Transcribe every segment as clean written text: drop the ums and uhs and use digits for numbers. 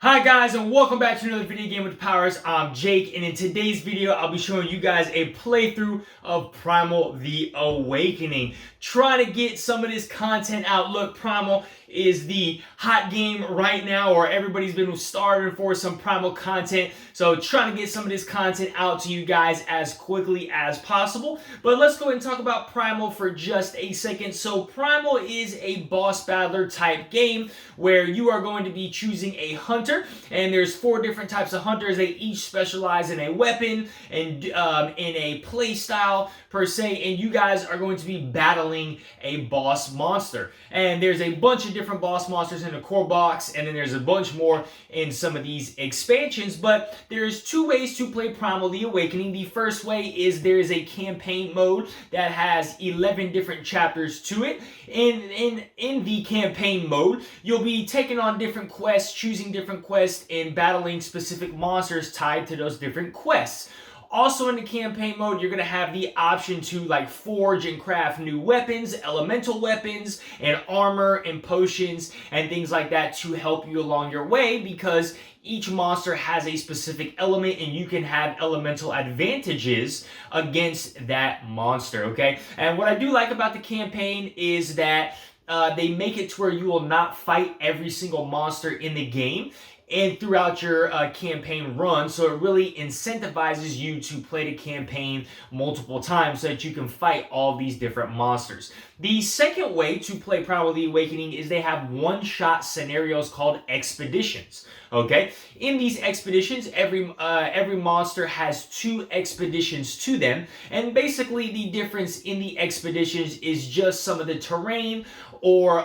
Hi guys, and welcome back to another video game with powers. I'm Jake, and in today's video I'll be showing you guys a playthrough of Primal the Awakening. Trying to get some of this content out. Look, Primal is the hot game right now, or everybody's been starving for some Primal content, so trying to get some of this content out to you guys as quickly as possible. But let's go ahead and talk about Primal for just a second. So Primal is a boss battler type game where you are going to be choosing a hunter, and there's 4 different types of hunters. They each specialize in a weapon and in a play style per se, and you guys are going to be battling a boss monster. And there's a bunch of different boss monsters in the core box, and then there's a bunch more in some of these expansions. But there's 2 ways to play Primal the Awakening. The first way is there is a campaign mode that has 11 different chapters to it. In the campaign mode, you'll be taking on different quests, choosing different quests, and battling specific monsters tied to those different quests. Also in the campaign mode, you're going to have the option to forge and craft new weapons, elemental weapons, and armor and potions and things like that to help you along your way, because each monster has a specific element and you can have elemental advantages against that monster, okay? And what I do like about the campaign is that they make it to where you will not fight every single monster in the game and throughout your campaign run, so it really incentivizes you to play the campaign multiple times so that you can fight all these different monsters. The second way to play Primal the Awakening is they have one-shot scenarios called expeditions. Okay, in these expeditions, every monster has 2 expeditions to them, and basically the difference in the expeditions is just some of the terrain or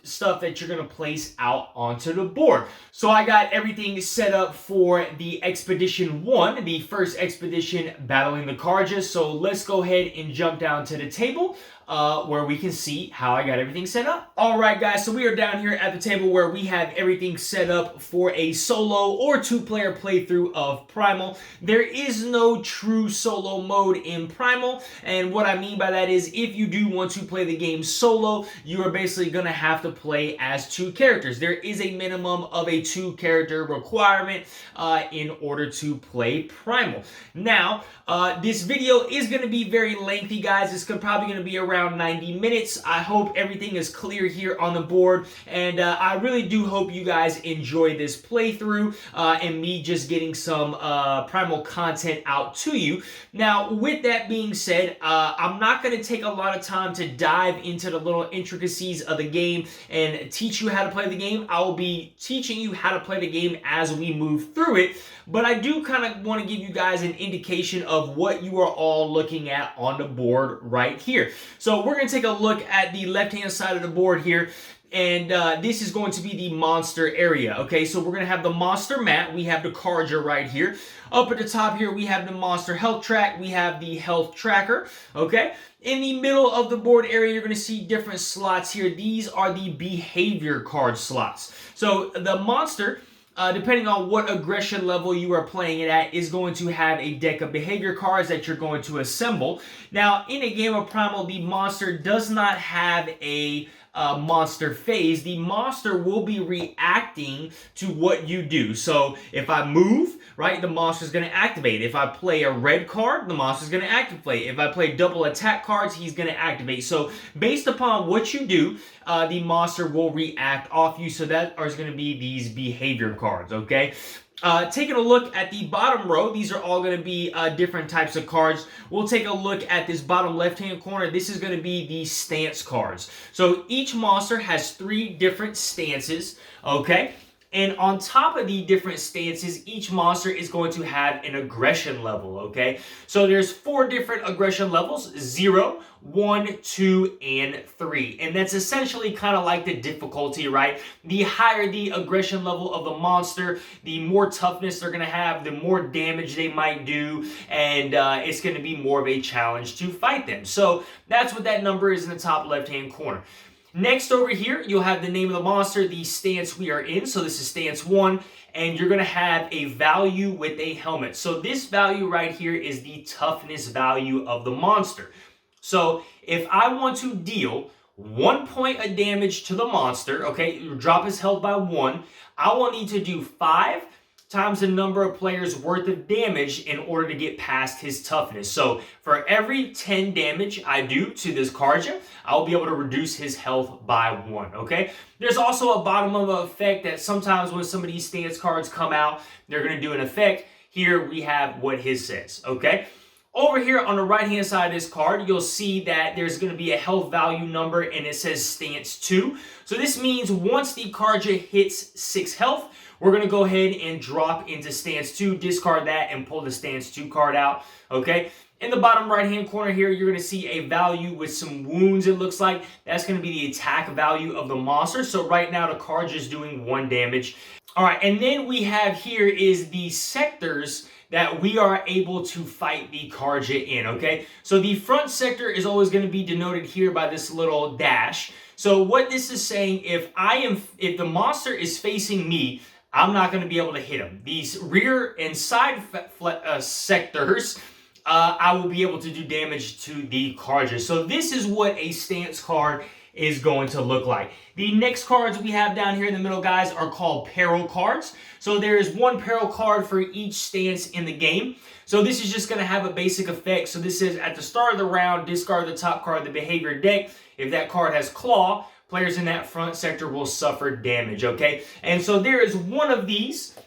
stuff that you're going to place out onto the board. So I got everything set up for the Expedition 1, the first expedition battling the Kharja. So let's go ahead and jump down to the table where we can see how I got everything set up. Alright guys, so we are down here at the table where we have everything set up for a solo or 2-player playthrough of Primal. There is no true solo mode in Primal, and what I mean by that is if you do want to play the game solo, you are basically going to have to play as 2 characters. There is a minimum of a 2-character requirement in order to play Primal. Now, this video is going to be very lengthy, guys. It's probably going to be around 90 minutes. I hope everything is clear here on the board, and I really do hope you guys enjoy this playthrough and me just getting some Primal content out to you. Now, with that being said, I'm not going to take a lot of time to dive into the little intricacies of the game and teach you how to play the game. I will be teaching you how to play the game as we move through it, but I do kind of want to give you guys an indication of what you are all looking at on the board right here. So we're going to take a look at the left-hand side of the board here, and this is going to be the monster area. Okay, so we're going to have the monster mat. We have the Kharja right here. Up at the top here, we have the monster health track. We have the health tracker. Okay, in the middle of the board area, you're going to see different slots here. These are the behavior card slots. So the monster, depending on what aggression level you are playing it at, is going to have a deck of behavior cards that you're going to assemble. Now, in a game of Primal, the monster does not have a monster phase. The monster will be reacting to what you do. So if I move, right, the monster is going to activate. If I play a red card, the monster is going to activate. If I play double attack cards, he's going to activate. So based upon what you do, the monster will react off you. So that is going to be these behavior cards, okay? Taking a look at the bottom row, these are all going to be different types of cards. We'll take a look at this bottom left-hand corner. This is going to be the stance cards. So each monster has 3 different stances, okay? And on top of the different stances, each monster is going to have an aggression level, okay? So there's 4 different aggression levels: 0, 1, 2, and 3. And that's essentially kind of like the difficulty, right? The higher the aggression level of the monster, the more toughness they're going to have, the more damage they might do, and it's going to be more of a challenge to fight them. So that's what that number is in the top left-hand corner. Next over here, you'll have the name of the monster, the stance we are in. So this is stance 1, and you're going to have a value with a helmet. So this value right here is the toughness value of the monster. So if I want to deal 1 point of damage to the monster, okay? Drop his health by 1. I will need to do 5 times the number of players worth of damage in order to get past his toughness. So for every 10 damage I do to this Kharja, I'll be able to reduce his health by 1, okay? There's also a bottom of an effect that sometimes when some of these stance cards come out, they're going to do an effect. Here we have what his says, okay? Over here on the right hand side of this card, you'll see that there's going to be a health value number and it says stance 2. So this means once the Kharja hits 6 health, we're going to go ahead and drop into stance 2, discard that, and pull the stance 2 card out, okay? In the bottom right hand corner here, you're going to see a value with some wounds, it looks like. That's going to be the attack value of the monster. So right now the Kharja is doing 1 damage. All right, and then we have here is the sectors that we are able to fight the Kharja in, okay? So the front sector is always going to be denoted here by this little dash. So what this is saying, if the monster is facing me, I'm not going to be able to hit him. These rear and side sectors, I will be able to do damage to the Kharja. So this is what a stance card is going to look like. The next cards we have down here in the middle, guys, are called peril cards. So there is 1 peril card for each stance in the game. So this is just going to have a basic effect. So this says at the start of the round, discard the top card of the behavior deck. If that card has claw, players in that front sector will suffer damage, okay? And so there is 1 of these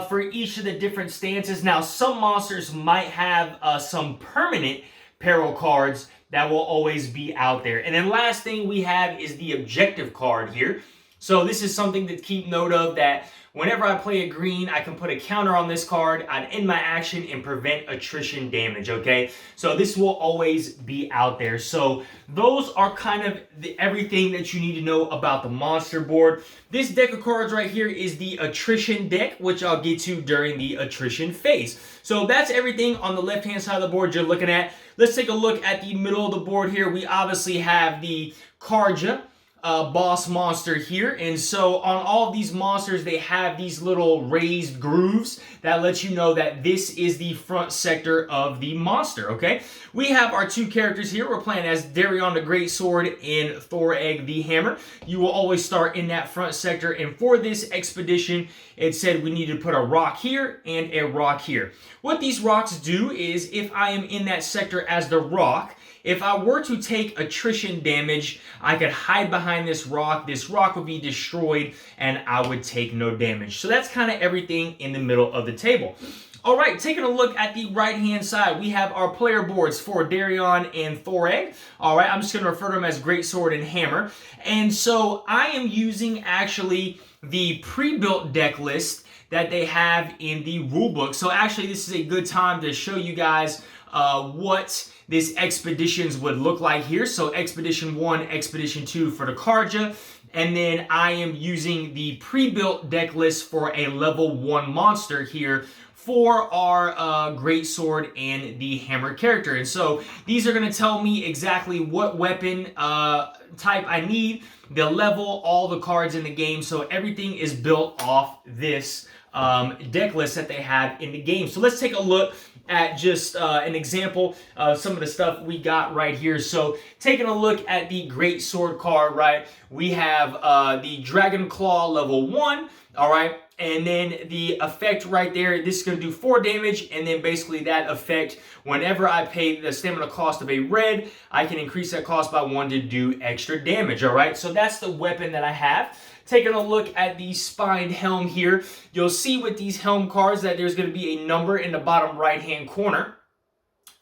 for each of the different stances. Now, some monsters might have some permanent peril cards that will always be out there. And then last thing we have is the objective card here. So this is something to keep note of, that whenever I play a green, I can put a counter on this card. I'd end my action and prevent attrition damage, okay? So this will always be out there. So those are kind of everything that you need to know about the monster board. This deck of cards right here is the attrition deck, which I'll get to during the attrition phase. So that's everything on the left-hand side of the board you're looking at. Let's take a look at the middle of the board here. We obviously have the Kharja boss monster here, and so on all of these monsters, they have these little raised grooves that let you know that this is the front sector of the monster, okay? We have our 2 characters here. We're playing as Darion the Greatsword and Thoreg the Hammer. You will always start in that front sector, and for this expedition, it said we need to put a rock here and a rock here. What these rocks do is, if I am in that sector as the rock, if I were to take attrition damage, I could hide behind this rock. This rock would be destroyed, and I would take no damage. So that's kind of everything in the middle of the table. All right, taking a look at the right-hand side, we have our player boards for Darion and Thoreg. All right, I'm just going to refer to them as Greatsword and Hammer. And so I am using actually the pre-built deck list that they have in the rulebook. So actually, this is a good time to show you guys what this expeditions would look like here. So Expedition 1, Expedition 2 for the Kharja. And then I am using the pre-built deck list for a level 1 monster here for our Greatsword and the Hammer character. And so these are going to tell me exactly what weapon type I need, the level, all the cards in the game. So everything is built off this deck list that they have in the game. So let's take a look at just an example of some of the stuff we got right here. So taking a look at the Greatsword card, right, we have the Dragon Claw level 1, all right, and then the effect right there, this is going to do 4 damage, and then basically that effect, whenever I pay the stamina cost of a red, I can increase that cost by 1 to do extra damage, all right? So that's the weapon that I have. Taking a look at the spined helm here, you'll see with these helm cards that there's going to be a number in the bottom right-hand corner.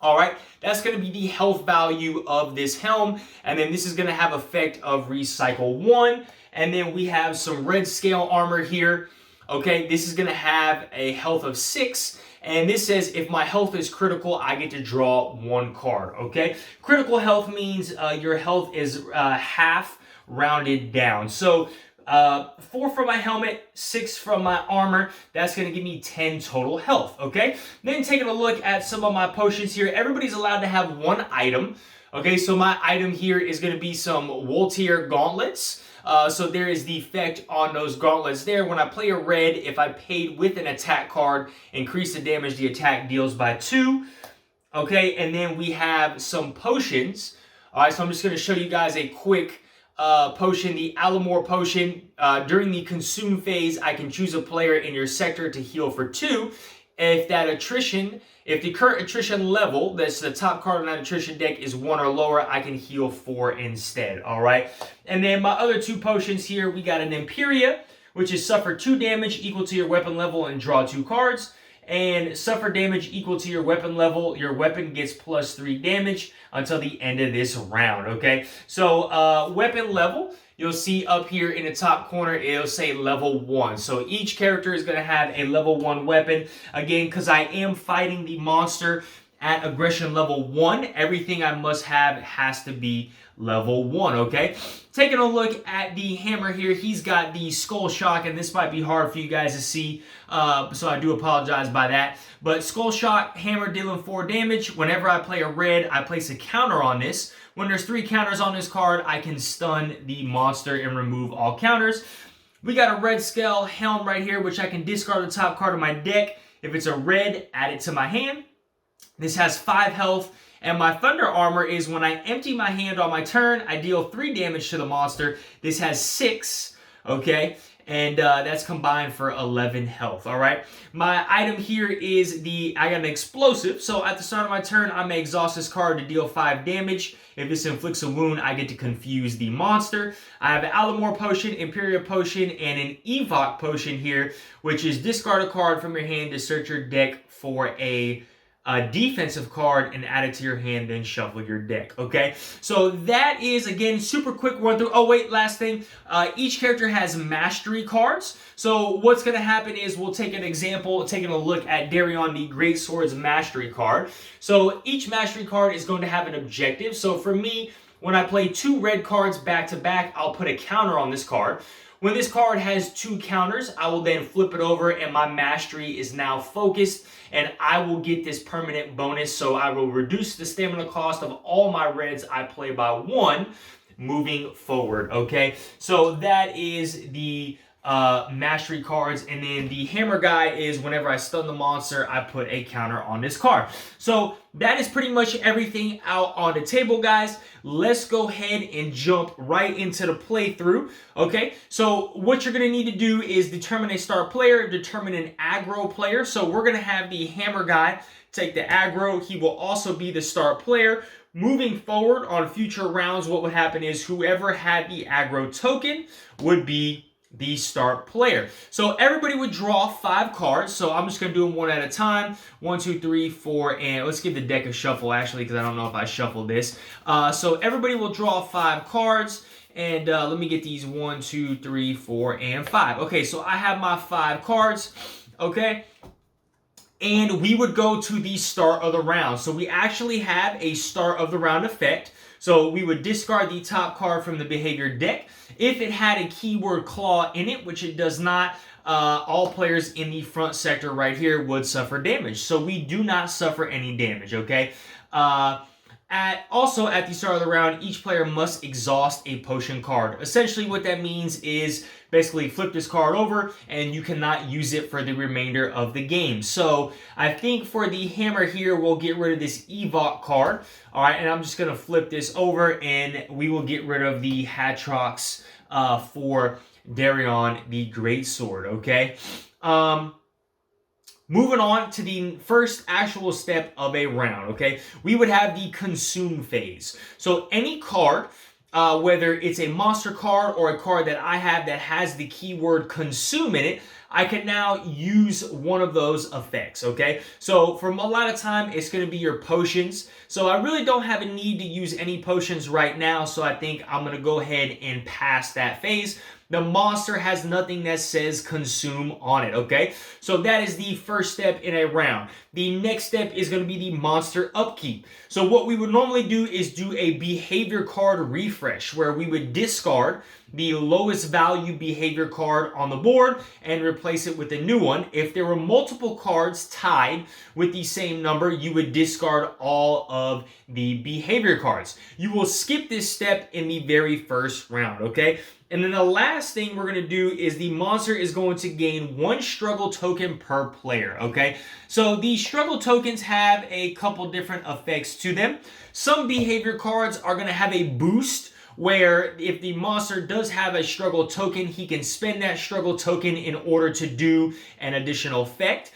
All right, that's going to be the health value of this helm, and then this is going to have effect of recycle 1, and then we have some red scale armor here. Okay, this is going to have a health of 6, and this says if my health is critical, I get to draw 1 card. Okay, critical health means your health is half rounded down. So 4 from my helmet, 6 from my armor. That's going to give me 10 total health, okay? Then taking a look at some of my potions here, everybody's allowed to have 1 item. Okay, so my item here is going to be some Woltier gauntlets. So there is the effect on those gauntlets there. When I play a red, if I paid with an attack card, increase the damage the attack deals by 2. Okay, and then we have some potions. All right, so I'm just going to show you guys a quick potion, the Alamore potion. During the consume phase, I can choose a player in your sector to heal for 2. If the current attrition level, that's the top card on that attrition deck, is 1 or lower, I can heal 4 instead, all right? And then my other 2 potions here, we got an Imperia, which is suffer 2 damage equal to your weapon level and draw 2 cards. And suffer damage equal to your weapon level. Your weapon gets +3 damage until the end of this round, okay? So weapon level, you'll see up here in the top corner, it'll say level 1. So each character is going to have a level 1 weapon. Again, because I am fighting the monster at aggression level 1, everything I must have has to be level 1, okay? Taking a look at the hammer here, he's got the Skull Shock, and this might be hard for you guys to see, so I do apologize by that. But Skull Shock, hammer dealing 4 damage. Whenever I play a red, I place a counter on this. When there's 3 counters on this card, I can stun the monster and remove all counters. We got a Red Scale Helm right here, which I can discard the top card of my deck. If it's a red, add it to my hand. This has 5 health. And my Thunder Armor is when I empty my hand on my turn, I deal 3 damage to the monster. This has 6, okay? And that's combined for 11 health, all right? My item here is I got an Explosive. So at the start of my turn, I may exhaust this card to deal 5 damage. If this inflicts a wound, I get to confuse the monster. I have an Alamore Potion, Imperial Potion, and an Evoc Potion here, which is discard a card from your hand to search your deck for a defensive card and add it to your hand, then shuffle your deck, okay? So that is, again, super quick run through. Oh, wait, last thing. Each character has mastery cards. So what's going to happen is we'll take an example, taking a look at Darion, the Greatsword's mastery card. So each mastery card is going to have an objective. So for me, when I play 2 red cards back to back, I'll put a counter on this card. When this card has 2 counters, I will then flip it over and my mastery is now focused and I will get this permanent bonus. So I will reduce the stamina cost of all my reds I play by 1 moving forward, okay? So that is the mastery cards, and then the hammer guy is whenever I stun the monster, I put a counter on this card. So that is pretty much everything out on the table, guys. Let's go ahead and jump right into the playthrough, okay? So what you're going to need to do is determine a star player, determine an aggro player. So we're going to have the hammer guy take the aggro. He will also be the star player. Moving forward on future rounds, what would happen is whoever had the aggro token would be the start player. So everybody would draw 5 cards. So I'm just going to do them one at a time. 1, 2, 3, 4, and let's give the deck a shuffle actually, because I don't know if I shuffled this. So everybody will draw 5 cards. And let me get these 1, 2, 3, 4, and 5. Okay, so I have my 5 cards. Okay. And we would go to the start of the round. So we actually have a start of the round effect. So we would discard the top card from the behavior deck. If it had a keyword claw in it, which it does not, all players in the front sector right here would suffer damage. So we do not suffer any damage, okay? Also, at the start of the round, each player must exhaust a potion card. Essentially, what that means is basically flip this card over and you cannot use it for the remainder of the game. So I think for the hammer here, we'll get rid of this Evoc card. All right, and I'm just going to flip this over and we will get rid of the Hatrox for Darion, the Greatsword, okay? Moving on to the first actual step of a round, okay? We would have the consume phase. So any card, whether it's a monster card or a card that I have that has the keyword consume in it, I can now use one of those effects, okay? So for a lot of time, it's going to be your potions. So I really don't have a need to use any potions right now, so I think I'm going to go ahead and pass that phase. The monster has nothing that says consume on it, okay? So that is the first step in a round. The next step is going to be the monster upkeep. So what we would normally do is do a behavior card refresh, where we would discard the lowest value behavior card on the board and replace it with a new one. If there were multiple cards tied with the same number, you would discard all of the behavior cards. You will skip this step in the very first round, okay? And then the last thing we're going to do is the monster is going to gain 1 struggle token per player, okay? So these struggle tokens have a couple different effects to them. Some behavior cards are going to have a boost where if the monster does have a struggle token, he can spend that struggle token in order to do an additional effect.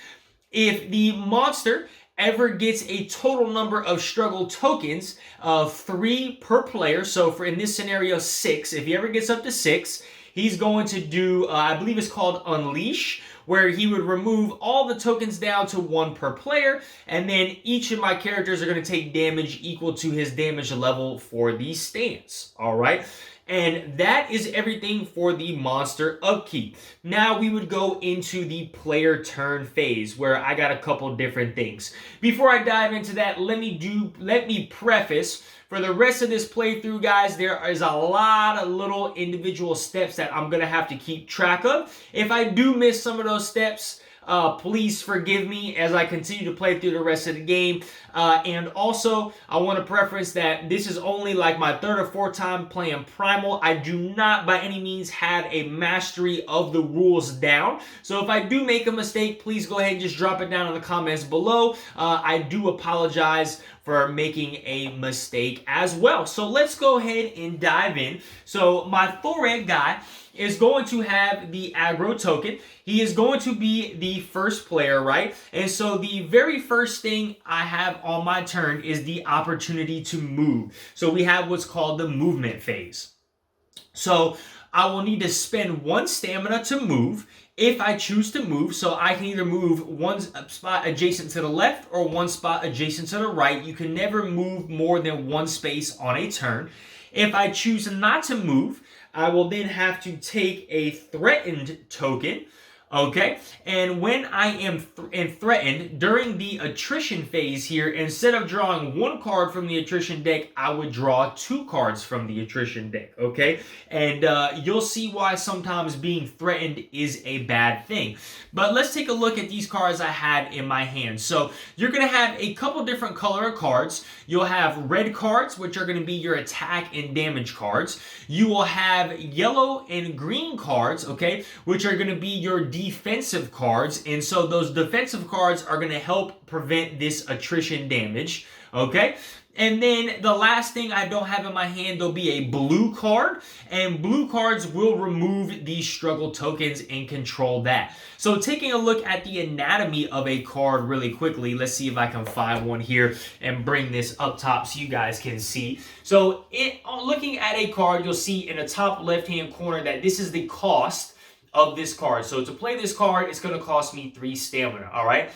If the monster ever gets a total number of struggle tokens of 3 per player, so for in this scenario 6, if he ever gets up to 6, he's going to do, I believe it's called Unleash, where he would remove all the tokens down to 1 per player, and then each of my characters are going to take damage equal to his damage level for the stance. All right. And that is everything for the monster upkeep. Now we would go into the player turn phase, where I got a couple different things. Before I dive into that, let me preface, for the rest of this playthrough, guys, there is a lot of little individual steps that I'm going to have to keep track of. If I do miss some of those steps, please forgive me as I continue to play through the rest of the game. And also, I want to preference that this is only like my 3rd or 4th time playing Primal. I do not by any means have a mastery of the rules down. So if I do make a mistake, please go ahead and just drop it down in the comments below. I do apologize for making a mistake as well. So let's go ahead and dive in. So my Thoreg guy is going to have the aggro token. He is going to be the first player, right? And so the very first thing I have on my turn is the opportunity to move. So we have what's called the movement phase. So I will need to spend 1 stamina to move if I choose to move. So I can either move 1 spot adjacent to the left or 1 spot adjacent to the right. You can never move more than 1 space on a turn. If I choose not to move, I will then have to take a threatened token. Okay, and when I am threatened during the attrition phase here, instead of drawing 1 card from the attrition deck, I would draw 2 cards from the attrition deck. Okay, and you'll see why sometimes being threatened is a bad thing. But let's take a look at these cards I had in my hand. So you're going to have a couple different color of cards. You'll have red cards, which are going to be your attack and damage cards. You will have yellow and green cards, okay, which are going to be your defensive cards. And so those defensive cards are going to help prevent this attrition damage, okay? And then the last thing I don't have in my hand, there'll be a blue card, and blue cards will remove these struggle tokens and control that. So taking a look at the anatomy of a card really quickly, let's see if I can find one here and bring this up top so you guys can see. So looking at a card, you'll see in the top left-hand corner that this is the cost of this card. So to play this card, it's going to cost me 3 stamina, all right?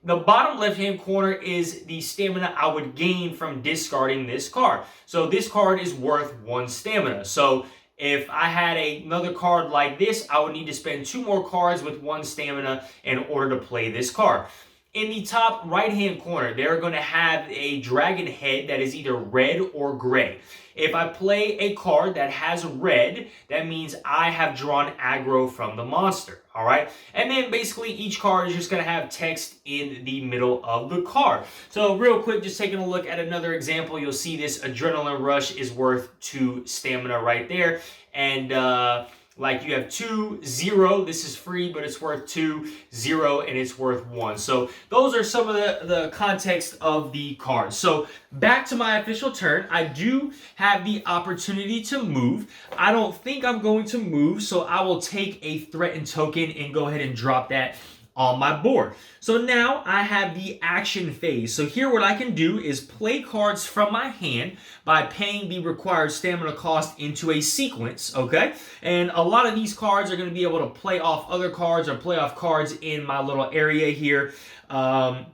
The bottom left-hand corner is the stamina I would gain from discarding this card. So this card is worth 1 stamina. So if I had another card like this, I would need to spend 2 more cards with 1 stamina in order to play this card. In the top right-hand corner, they're going to have a dragon head that is either red or gray. If I play a card that has red, that means I have drawn aggro from the monster, all right? And then basically each card is just going to have text in the middle of the card. So real quick, just taking a look at another example, you'll see this Adrenaline Rush is worth 2 stamina right there. And like you have 2, 0, this is free, but it's worth 2, 0, and it's worth 1. So those are some of the context of the cards. So back to my official turn, I do have the opportunity to move. I don't think I'm going to move, so I will take a threatened token and go ahead and drop that on my board. So now I have the action phase. So here what I can do is play cards from my hand by paying the required stamina cost into a sequence, okay? And a lot of these cards are going to be able to play off other cards or play off cards in my little area here. And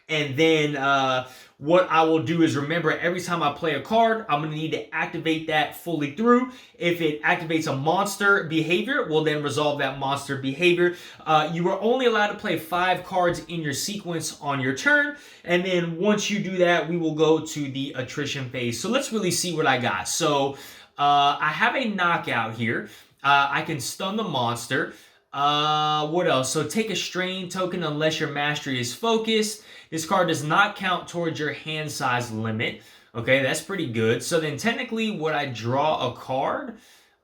then what I will do is remember every time I play a card, I'm going to need to activate that fully through. If it activates a monster behavior, we'll then resolve that monster behavior. You are only allowed to play 5 cards in your sequence on your turn. And then once you do that, we will go to the attrition phase. So let's really see what I got. So I have a knockout here. I can stun the monster. What else? So take a strain token unless your mastery is focused. This card does not count towards your hand size limit. Okay, that's pretty good. So then technically, would I draw a card?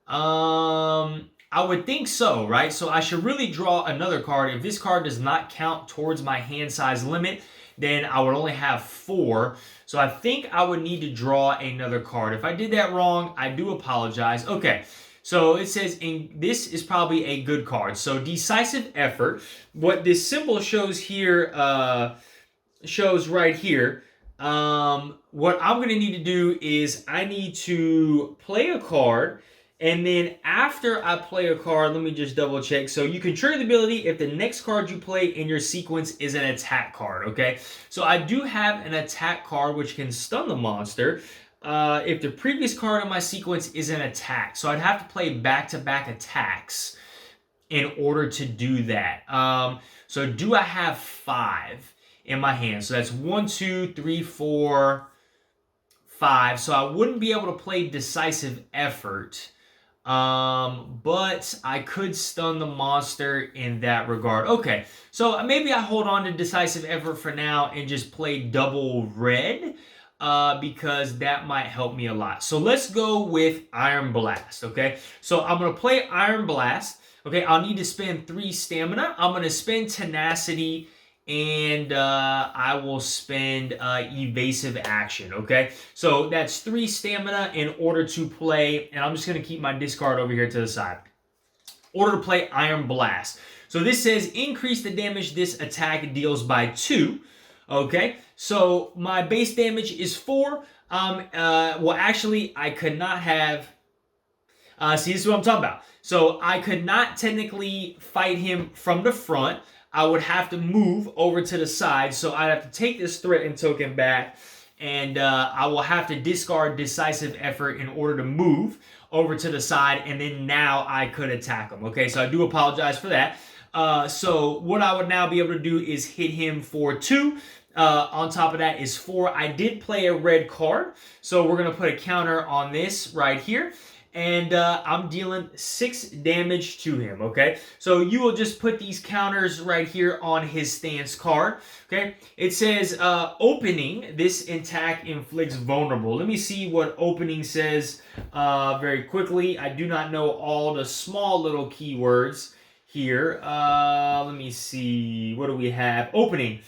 I would think so, right? So I should really draw another card. If this card does not count towards my hand size limit, then I would only have 4. So I think I would need to draw another card. If I did that wrong, I do apologize. Okay, so it says this is probably a good card. So decisive effort. What this symbol shows here, shows right here. What I'm going to need to do is I need to play a card. And then after I play a card, let me just double check. So you can trigger the ability if the next card you play in your sequence is an attack card, okay? So I do have an attack card which can stun the monster if the previous card in my sequence is an attack. So I'd have to play back-to-back attacks in order to do that. So do I have 5 in my hand? So that's 1, 2, 3, 4, 5. So I wouldn't be able to play decisive effort. But I could stun the monster in that regard. Okay, so maybe I hold on to decisive effort for now and just play double red, because that might help me a lot. So let's go with Iron Blast, okay? So I'm going to play Iron Blast. Okay, I'll need to spend 3 stamina. I'm going to spend tenacity, and I will spend evasive action, okay? So that's 3 stamina in order to play, and I'm just going to keep my discard over here to the side. Order to play Iron Blast. So this says increase the damage this attack deals by 2, okay? So my base damage is 4. Well, actually, I could not have... see, this is what I'm talking about. So I could not technically fight him from the front. I would have to move over to the side, so I'd have to take this threaten token back, and I will have to discard decisive effort in order to move over to the side, and then now I could attack him. Okay, so I do apologize for that. So what I would now be able to do is hit him for 2. On top of that is 4. I did play a red card, so we're going to put a counter on this right here. And I'm dealing 6 damage to him, okay? So you will just put these counters right here on his stance card, okay? It says, opening, this attack inflicts vulnerable. Let me see what opening says very quickly. I do not know all the small little keywords here. Let me see. What do we have? Opening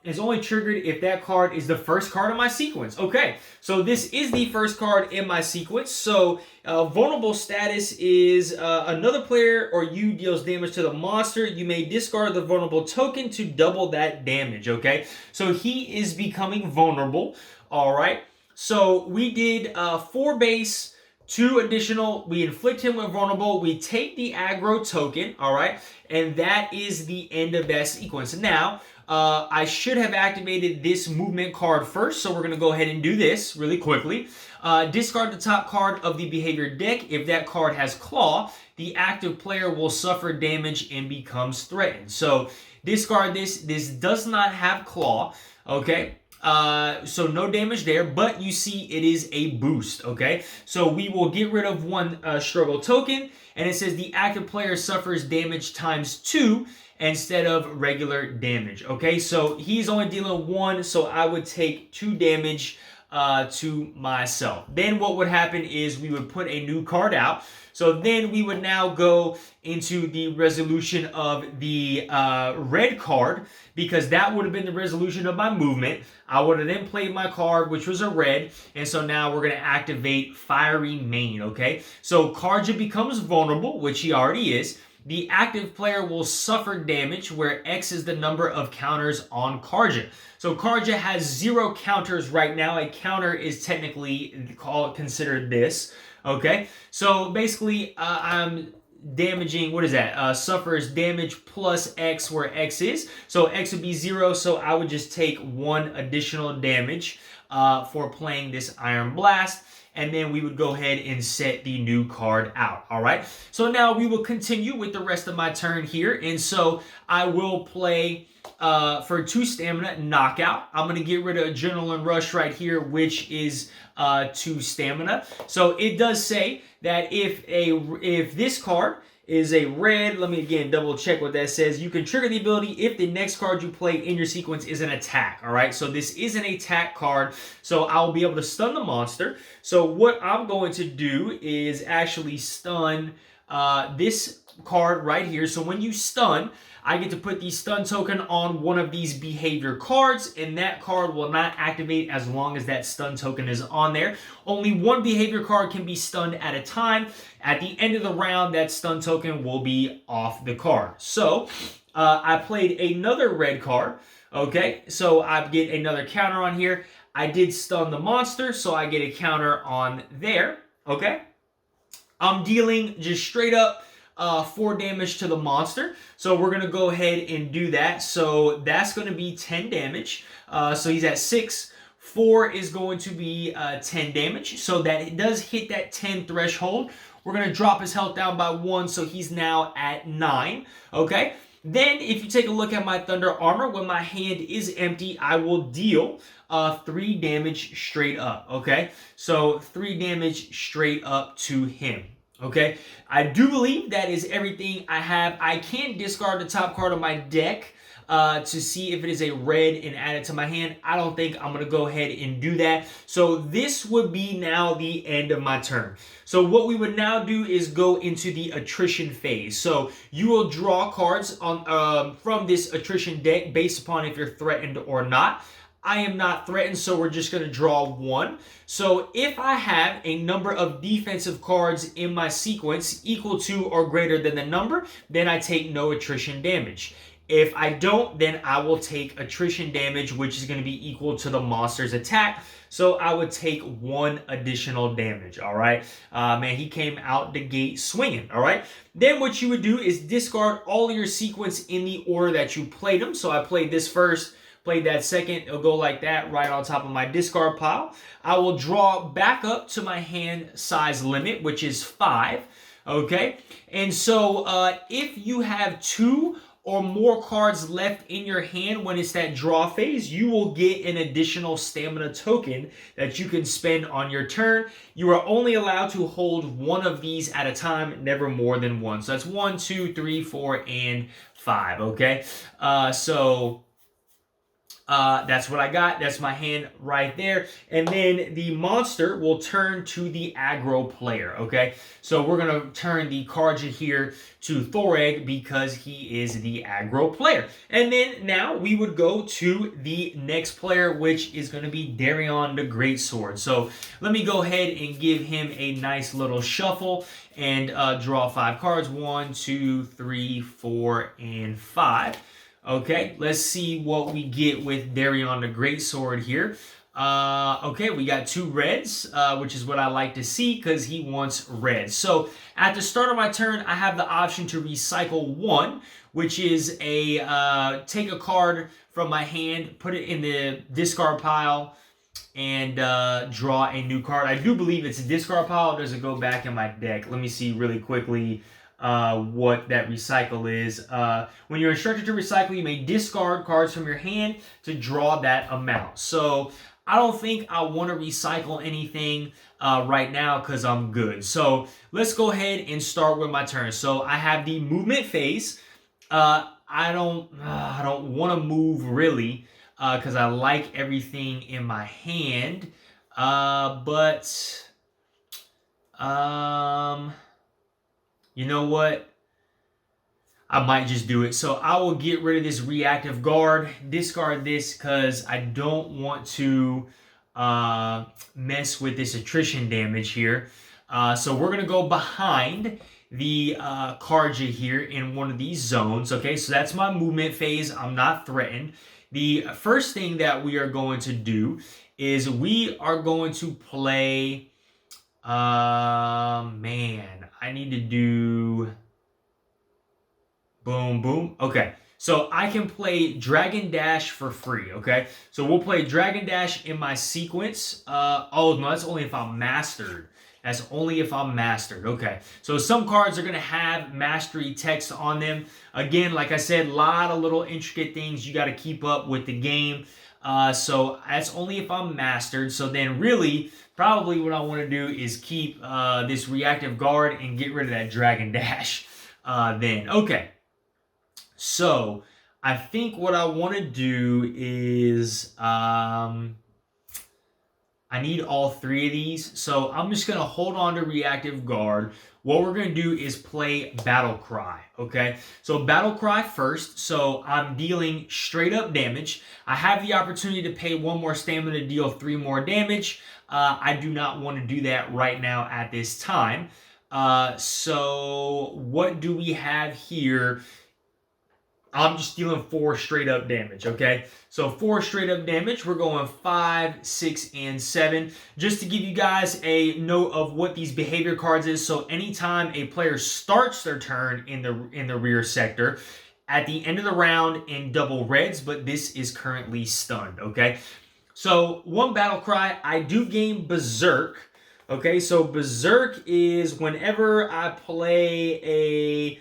is only triggered if that card is the first card in my sequence. Okay, so this is the first card in my sequence. So vulnerable status is another player or you deals damage to the monster. You may discard the vulnerable token to double that damage. Okay, so he is becoming vulnerable. All right, so we did 4 base, 2 additional. We inflict him with vulnerable. We take the aggro token, all right? And that is the end of that sequence. Now, I should have activated this movement card first, so we're going to go ahead and do this really quickly. Discard the top card of the behavior deck. If that card has claw, the active player will suffer damage and becomes threatened. So discard this. This does not have claw, okay? So no damage there, but you see it is a boost, okay? So we will get rid of 1 struggle token, and it says the active player suffers damage times 2 instead of regular damage, okay? So he's only dealing 1, so I would take 2 damage to myself. Then what would happen is we would put a new card out. So then we would now go into the resolution of the red card, because that would have been the resolution of my movement. I would have then played my card, which was a red, and so now we're going to activate Fiery Mane, okay? So Kharja becomes vulnerable, which he already is. The active player will suffer damage, where X is the number of counters on Kharja. So Kharja has 0 counters right now. A counter is technically considered this. Okay, so basically I'm damaging, what is that? Suffers damage plus X where X is. So X would be 0, so I would just take 1 additional damage for playing this Iron Blast. And then we would go ahead and set the new card out, all right? So now we will continue with the rest of my turn here. And so I will play for 2 stamina, knockout. I'm going to get rid of Adrenaline Rush right here, which is 2 stamina. So it does say that if this card is a red, let me again double check what that says. You can trigger the ability if the next card you play in your sequence is an attack, all right? So this is an attack card, so I'll be able to stun the monster. So what I'm going to do is actually stun this card right here. So when you stun, I get to put the stun token on one of these behavior cards, and that card will not activate as long as that stun token is on there. Only one behavior card can be stunned at a time. At the end of the round, that stun token will be off the card. So I played another red card. Okay, so I get another counter on here. I did stun the monster, so I get a counter on there. Okay, I'm dealing just straight up 4 damage to the monster. So we're going to go ahead and do that. So that's going to be 10 damage. So he's at 6. 4 is going to be 10 damage. So that it does hit that 10 threshold. We're going to drop his health down by 1. So he's now at 9. Okay. Then if you take a look at my Thunder Armor, when my hand is empty, I will deal 3 damage straight up. Okay. So 3 damage straight up to him. Okay, I do believe that is everything I have. I can discard the top card of my deck to see if it is a red and add it to my hand. I don't think I'm going to go ahead and do that. So this would be now the end of my turn. So what we would now do is go into the attrition phase. So you will draw cards on from this attrition deck based upon if you're threatened or not. I am not threatened, so we're just going to draw 1. So if I have a number of defensive cards in my sequence equal to or greater than the number, then I take no attrition damage. If I don't, then I will take attrition damage, which is going to be equal to the monster's attack. So I would take 1 additional damage, all right? Man, he came out the gate swinging, all right? Then what you would do is discard all of your sequence in the order that you played them. So I played this first, played that second. It'll go like that right on top of my discard pile. I will draw back up to my hand size limit, which is 5. Okay? And so if you have 2 or more cards left in your hand when it's that draw phase, you will get an additional stamina token that you can spend on your turn. You are only allowed to hold 1 of these at a time, never more than 1. So that's 1, 2, 3, 4, and 5. Okay? That's what I got. That's my hand right there. And then the monster will turn to the aggro player, okay? So we're going to turn the Kharja here to Thoreg because he is the aggro player. And then now we would go to the next player, which is going to be Darion the Greatsword. So let me go ahead and give him a nice little shuffle and draw 5 cards. 1, 2, 3, 4, and 5. Okay, let's see what we get with Darion the Greatsword here. Okay, we got 2 reds, which is what I like to see because he wants red. So at the start of my turn, I have the option to recycle 1, which is a take a card from my hand, put it in the discard pile, and draw a new card. I do believe it's a discard pile. Does it go back in my deck? Let me see really quickly what that recycle is. When you're instructed to recycle, you may discard cards from your hand to draw that amount. So I don't think I want to recycle anything right now because I'm good. So let's go ahead and start with my turn. So I have the movement phase. I don't want to move really because I like everything in my hand. You know what? I might just do it. So I will get rid of this reactive guard, discard this because I don't want to mess with this attrition damage here. So we're going to go behind the Kharja here in one of these zones. Okay, so that's my movement phase. I'm not threatened. The first thing that we are going to do is we are going to play... man, I need to do boom, boom. Okay, so I can play Dragon Dash for free, okay? So we'll play Dragon Dash in my sequence. Oh, no, that's only if I'm mastered. That's only if I'm mastered, okay. So some cards are going to have mastery text on them. Again, like I said, a lot of little intricate things you got to keep up with the game. So that's only if I'm mastered. So then really... probably what I want to do is keep this reactive guard and get rid of that Dragon Dash then. Okay. So, I think what I want to do is... I I need all 3 of these, so I'm just going to hold on to reactive guard. What we're going to do is play Battle Cry, okay? So Battle Cry first, so I'm dealing straight up damage. I have the opportunity to pay 1 more stamina to deal 3 more damage. I do not want to do that right now at this time. So what do we have here? I'm just dealing 4 straight up damage, okay? So 4 straight up damage. We're going 5, 6, and 7. Just to give you guys a note of what these behavior cards is. So anytime a player starts their turn in the rear sector, at the end of the round in double reds, but this is currently stunned, okay? So 1 battle cry, I do gain Berserk. Okay, so Berserk is whenever I play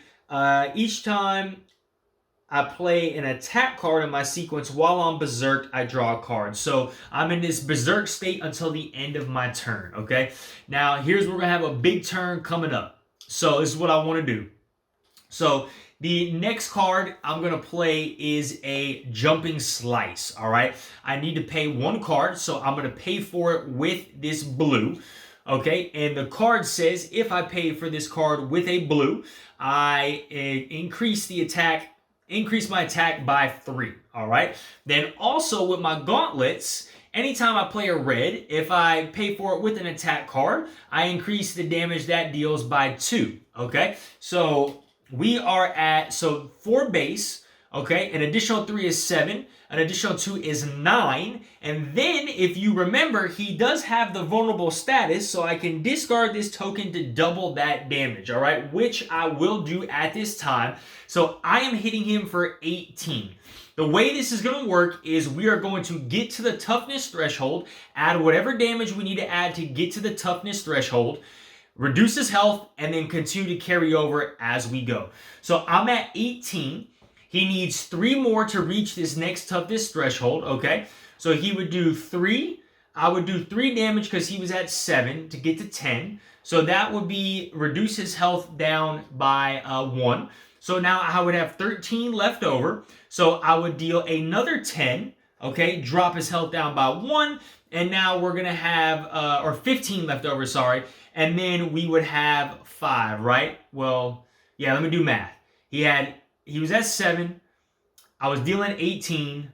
each time I play an attack card in my sequence while on Berserk, I draw a card. So I'm in this Berserk state until the end of my turn, okay? Now, here's where we're going to have a big turn coming up. So this is what I want to do. So the next card I'm going to play is a Jumping Slice, all right? I need to pay 1 card, so I'm going to pay for it with this blue. Okay, and the card says if I pay for this card with a blue, I increase my attack by 3. All right. Then also with my gauntlets, anytime I play a red, if I pay for it with an attack card, I increase the damage that deals by 2. Okay, so we are at 4 base. Okay, an additional 3 is 7. An additional 2 is 9. And then, if you remember, he does have the vulnerable status, so I can discard this token to double that damage, all right? Which I will do at this time. So I am hitting him for 18. The way this is going to work is we are going to get to the toughness threshold, add whatever damage we need to add to get to the toughness threshold, reduce his health, and then continue to carry over as we go. So I'm at 18. He needs 3 more to reach this next toughness threshold, okay? So he would do 3. I would do 3 damage because he was at 7 to get to 10. So that would be reduce his health down by 1. So now I would have 13 left over. So I would deal another 10, okay? Drop his health down by 1. And now we're going to have, or 15 left over, sorry. And then we would have 5, right? Well, yeah, let me do math. He was at 7. I was dealing 18.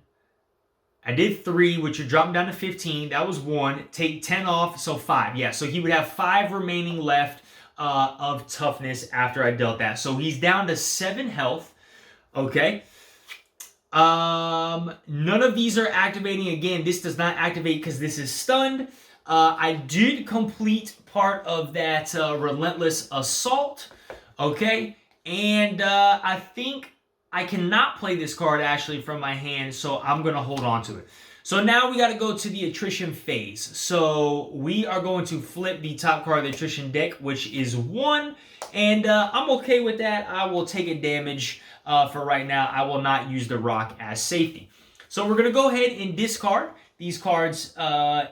I did 3, which would drop him down to 15. That was 1. Take 10 off, so 5. Yeah, so he would have 5 remaining left of toughness after I dealt that. So he's down to 7 health. Okay. None of these are activating. Again, this does not activate because this is stunned. I did complete part of that Relentless Assault. Okay. And I think I cannot play this card actually from my hand, so I'm going to hold on to it. So now we got to go to the attrition phase. So we are going to flip the top card of the attrition deck, which is 1. And I'm okay with that. I will take a damage for right now. I will not use the rock as safety. So we're going to go ahead and discard these cards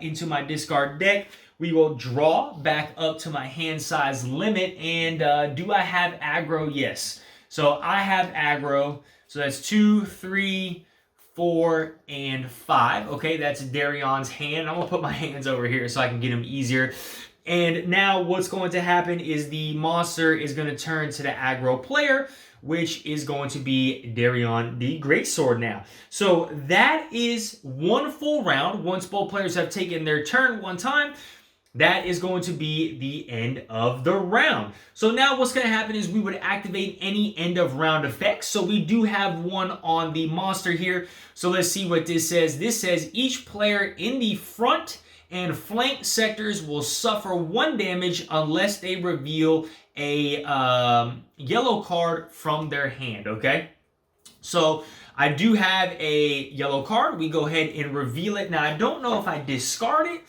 into my discard deck. We will draw back up to my hand size limit. And do I have aggro? Yes. So I have aggro. So that's 2, 3, 4, and 5. Okay, that's Darion's hand. I'm going to put my hands over here so I can get them easier. And now what's going to happen is the monster is going to turn to the aggro player, which is going to be Darion the Greatsword now. So that is 1 full round. Once both players have taken their turn 1 time, that is going to be the end of the round. So now what's going to happen is we would activate any end of round effects. So we do have one on the monster here. So let's see what this says. This says each player in the front and flank sectors will suffer 1 damage unless they reveal a yellow card from their hand, okay? So I do have a yellow card. We go ahead and reveal it. Now, I don't know if I discard it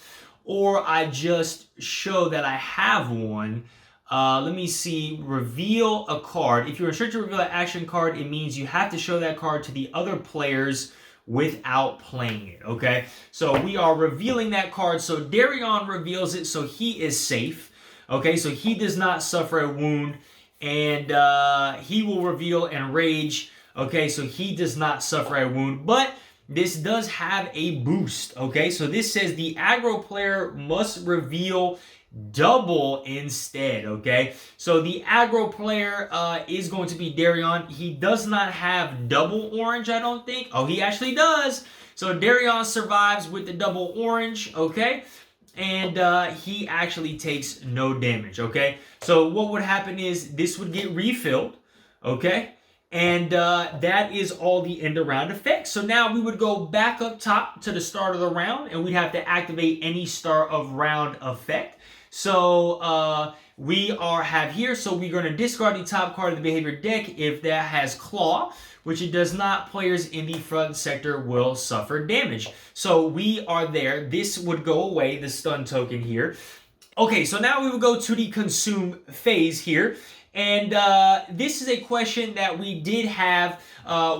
or I just show that I have one. Let me see. Reveal a card. If you're instructed to reveal an action card, it means you have to show that card to the other players without playing it, okay? So we are revealing that card. So Darion reveals it, so he is safe, okay? So he does not suffer a wound, and he will reveal Enrage, okay? So he does not suffer a wound, but this does have a boost, okay? So this says the aggro player must reveal double instead, okay? So the aggro player is going to be Darion. He does not have double orange, I don't think. Oh, he actually does. So Darion survives with the double orange, okay? And he actually takes no damage, okay? So what would happen is this would get refilled, okay? And that is all the end of round effects. So now we would go back up top to the start of the round, and we'd have to activate any start of round effect. So we have here, so we're going to discard the top card of the behavior deck if that has claw, which it does not. Players in the front sector will suffer damage. So we are there. This would go away, the stun token here. Okay, so now we will go to the consume phase here. And this is a question that we did have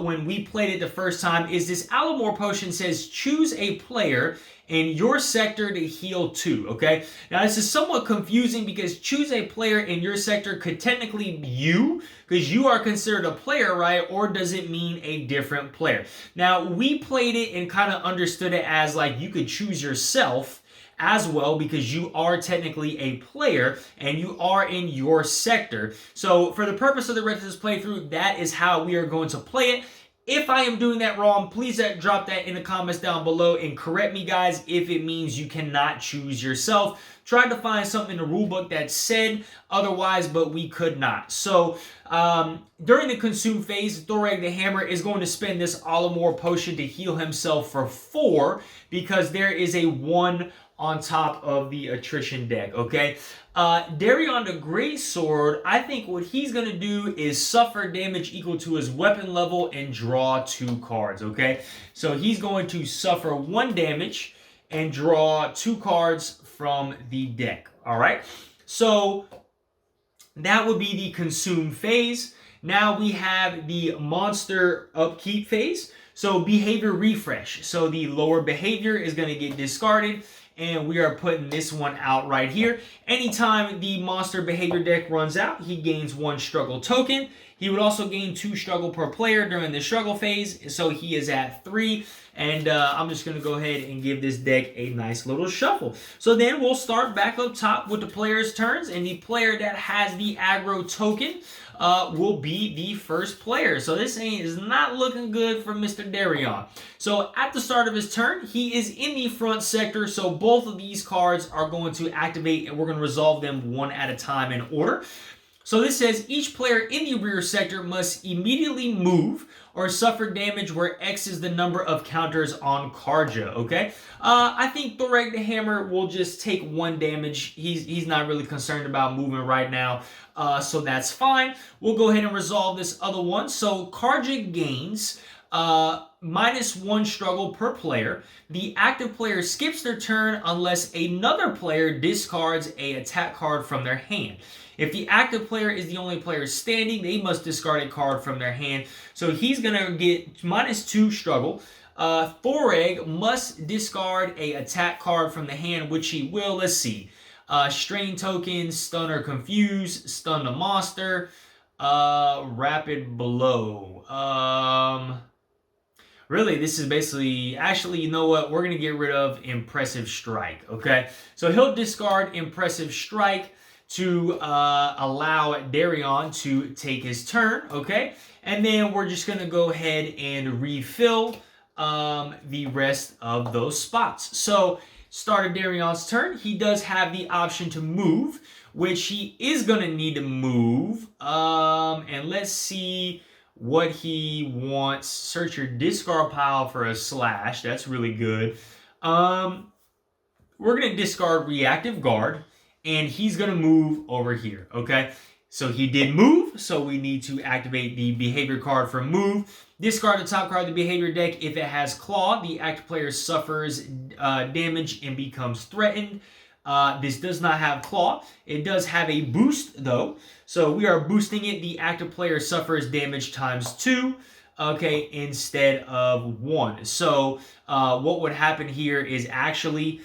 when we played it the first time. Is this Alamo potion says choose a player in your sector to heal 2, okay? Now this is somewhat confusing because choose a player in your sector could technically be you, because you are considered a player, right? Or does it mean a different player? Now we played it and kind of understood it as like you could choose yourself as well, because you are technically a player and you are in your sector. So for the purpose of the rest of this playthrough, that is how we are going to play it. If I am doing that wrong, please drop that in the comments down below and correct me, guys, if it means you cannot choose yourself. Tried to find something in the rulebook that said otherwise, but we could not. So during the consume phase, Thoreg the Hammer is going to spend this Alamore potion to heal himself for 4, because there is a 1 on top of the attrition deck, okay? Darion the Greatsword, I think what he's going to do is suffer damage equal to his weapon level and draw 2 cards, okay? So he's going to suffer 1 damage and draw 2 cards from the deck, all right? So that would be the consume phase. Now we have the monster upkeep phase. So behavior refresh. So the lower behavior is going to get discarded, and we are putting this one out right here. Anytime the monster behavior deck runs out, he gains 1 struggle token. He would also gain 2 struggle per player during the struggle phase, so he is at 3. And I'm just going to go ahead and give this deck a nice little shuffle. So then we'll start back up top with the player's turns, and the player that has the aggro token will be the first player. So this is not looking good for Mr. Darion. So at the start of his turn, he is in the front sector, so both of these cards are going to activate, and we're going to resolve them one at a time in order. So this says each player in the rear sector must immediately move or suffer damage where X is the number of counters on Kharja, okay? I think Thoreg the Hammer will just take 1 damage. He's not really concerned about moving right now, so that's fine. We'll go ahead and resolve this other one. So Kharja gains -1 struggle per player. The active player skips their turn unless another player discards an attack card from their hand. If the active player is the only player standing, they must discard a card from their hand. So he's going to get -2 struggle. Thoreg must discard a attack card from the hand, which he will. Let's see. Strain token, stun or confuse, stun the monster, rapid blow. Really, this is basically, actually, you know what? We're going to get rid of Impressive Strike, okay? So he'll discard Impressive Strike to allow Darion to take his turn, okay? And then we're just going to go ahead and refill the rest of those spots. So, start of Darion's turn. He does have the option to move, which he is going to need to move. And let's see what he wants. Search your discard pile for a slash. That's really good. We're going to discard Reactive Guard, and he's going to move over here, okay? So he did move, so we need to activate the behavior card for move. Discard the top card of the behavior deck. If it has claw, the active player suffers damage and becomes threatened. This does not have claw. It does have a boost, though. So we are boosting it. The active player suffers damage ×2, okay, instead of 1. So what would happen here is actually...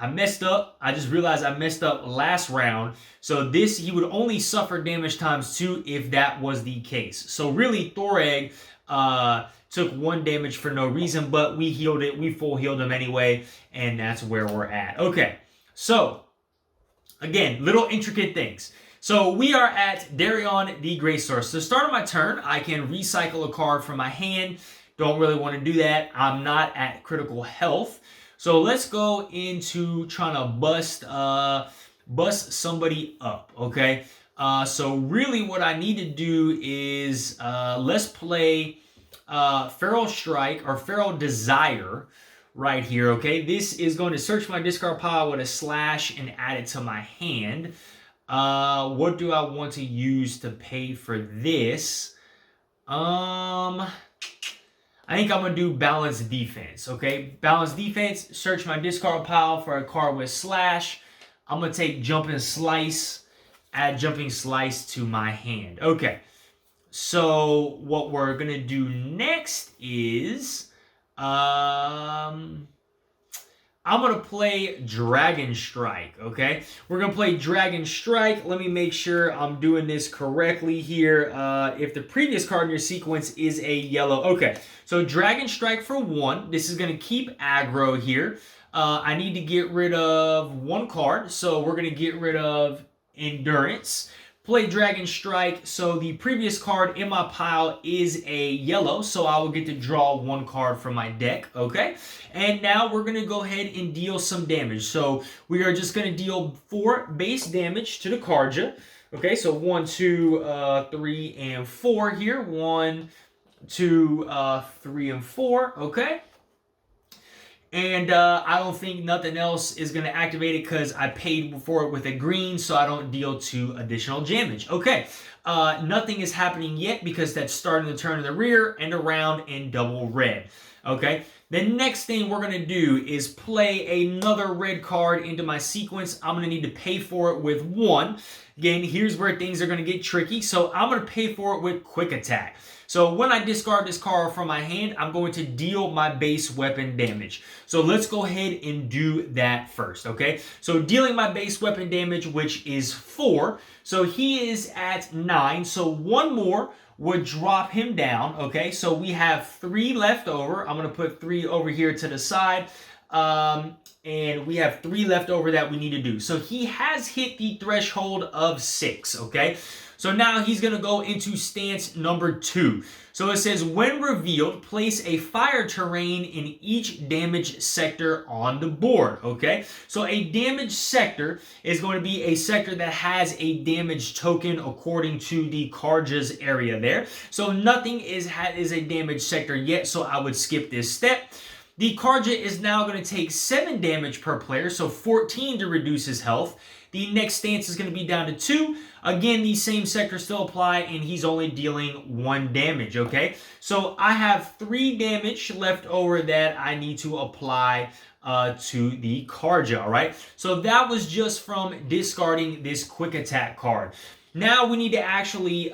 I messed up. I just realized I messed up last round. So this, he would only suffer damage ×2 if that was the case. So really, Thoreg Took 1 damage for no reason, but we healed it. We full healed him anyway, and that's where we're at. Okay, so again, little intricate things. So we are at Darion the Greatsword. So to start my turn, I can recycle a card from my hand. Don't really want to do that. I'm not at critical health. So let's go into trying to bust somebody up, okay? So really what I need to do is let's play Feral Strike or Feral Desire right here, okay? This is going to search my discard pile with a slash and add it to my hand. What do I want to use to pay for this? I think I'm going to do Balanced Defense, okay? Balanced Defense, search my discard pile for a card with slash. I'm going to take Jumping Slice, add Jumping Slice to my hand. Okay, so what we're going to do next is... I'm going to play Dragon Strike, okay? We're going to play Dragon Strike. Let me make sure I'm doing this correctly here. If the previous card in your sequence is a yellow. Okay, so Dragon Strike for 1. This is going to keep aggro here. I need to get rid of 1 card, so we're going to get rid of Endurance. Play Dragon Strike, so the previous card in my pile is a yellow, so I will get to draw 1 card from my deck, okay? And now we're going to go ahead and deal some damage. So we are just going to deal 4 base damage to the Kharja. Okay, so 1, 2, 3, and 4 here. 1, 2, 3, and 4, okay? And I don't think nothing else is going to activate it because I paid for it with a green, so I don't deal 2 additional damage. Okay, nothing is happening yet because that's starting the turn in the rear and around in double red. Okay, the next thing we're going to do is play another red card into my sequence. I'm going to need to pay for it with 1. Again, here's where things are going to get tricky. So I'm going to pay for it with Quick Attack. So when I discard this card from my hand, I'm going to deal my base weapon damage. So let's go ahead and do that first, okay? So dealing my base weapon damage, which is 4. So he is at 9. So 1 more would drop him down, okay? So we have 3 left over. I'm going to put 3 over here to the side. And we have 3 left over that we need to do. So he has hit the threshold of 6, okay? So now he's going to go into stance number 2. So it says, when revealed, place a fire terrain in each damage sector on the board, okay? So a damage sector is going to be a sector that has a damage token according to the Kharja's area there. So nothing is a damage sector yet, so I would skip this step. The Kharja is now going to take 7 damage per player, so 14 to reduce his health. The next stance is going to be down to 2. Again, these same sectors still apply, and he's only dealing 1 damage, okay? So I have 3 damage left over that I need to apply to the Kharja, all right? So that was just from discarding this Quick Attack card. Now we need to actually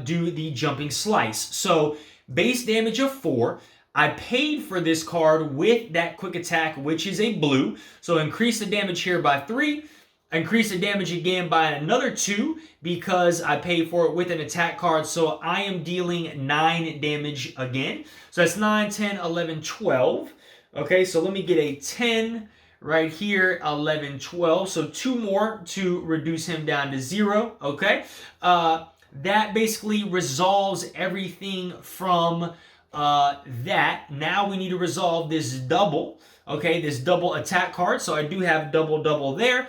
do the Jumping Slice. So base damage of 4. I paid for this card with that Quick Attack, which is a blue. So increase the damage here by 3. Increase the damage again by another 2 because I paid for it with an attack card. So I am dealing 9 damage again. So that's 9, 10, 11, 12. Okay, so let me get a 10 right here, 11, 12. So 2 more to reduce him down to 0. Okay, that basically resolves everything from that. Now we need to resolve this double. Okay, this double attack card. So I do have double there.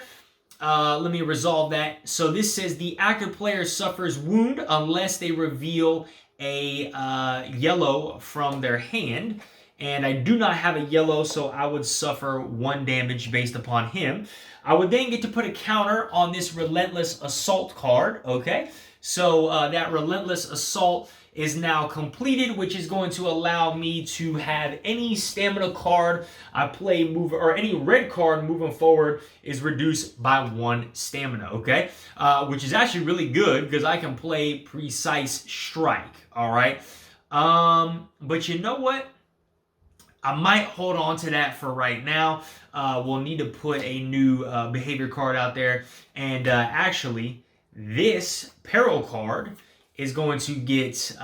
Let me resolve that. So this says the active player suffers wound unless they reveal a yellow from their hand. And I do not have a yellow, so I would suffer 1 damage based upon him. I would then get to put a counter on this Relentless Assault card, okay? So that Relentless Assault is now completed, which is going to allow me to have any stamina card I play move, or any red card moving forward is reduced by 1 stamina, okay? Which is actually really good because I can play Precise Strike, all right? But you know what? I might hold on to that for right now. We'll need to put a new behavior card out there. And actually, this Peril card is going to get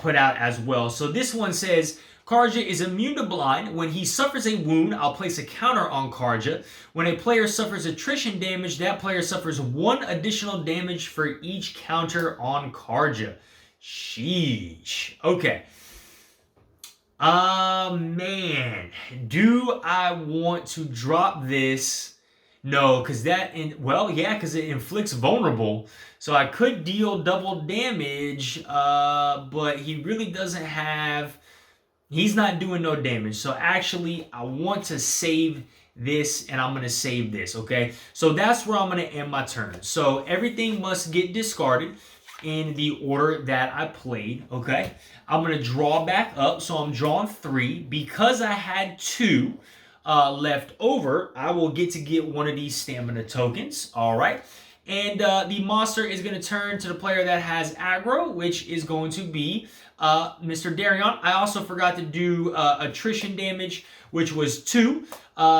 put out as well. So this one says, Kharja is immune to blind. When he suffers a wound, I'll place a counter on Kharja. When a player suffers attrition damage, that player suffers 1 additional damage for each counter on Kharja. Sheesh. Okay. Man. Do I want to drop this? No, because because it inflicts vulnerable. So I could deal double damage, but he really doesn't have... He's not doing no damage. So actually, I want to save this, and I'm going to save this, okay? So that's where I'm going to end my turn. So everything must get discarded in the order that I played, okay? I'm going to draw back up. So I'm drawing 3. Because I had 2 left over, I will get to get one of these stamina tokens, all right? And the monster is going to turn to the player that has aggro, which is going to be Mr. Darion. I also forgot to do attrition damage, which was 2.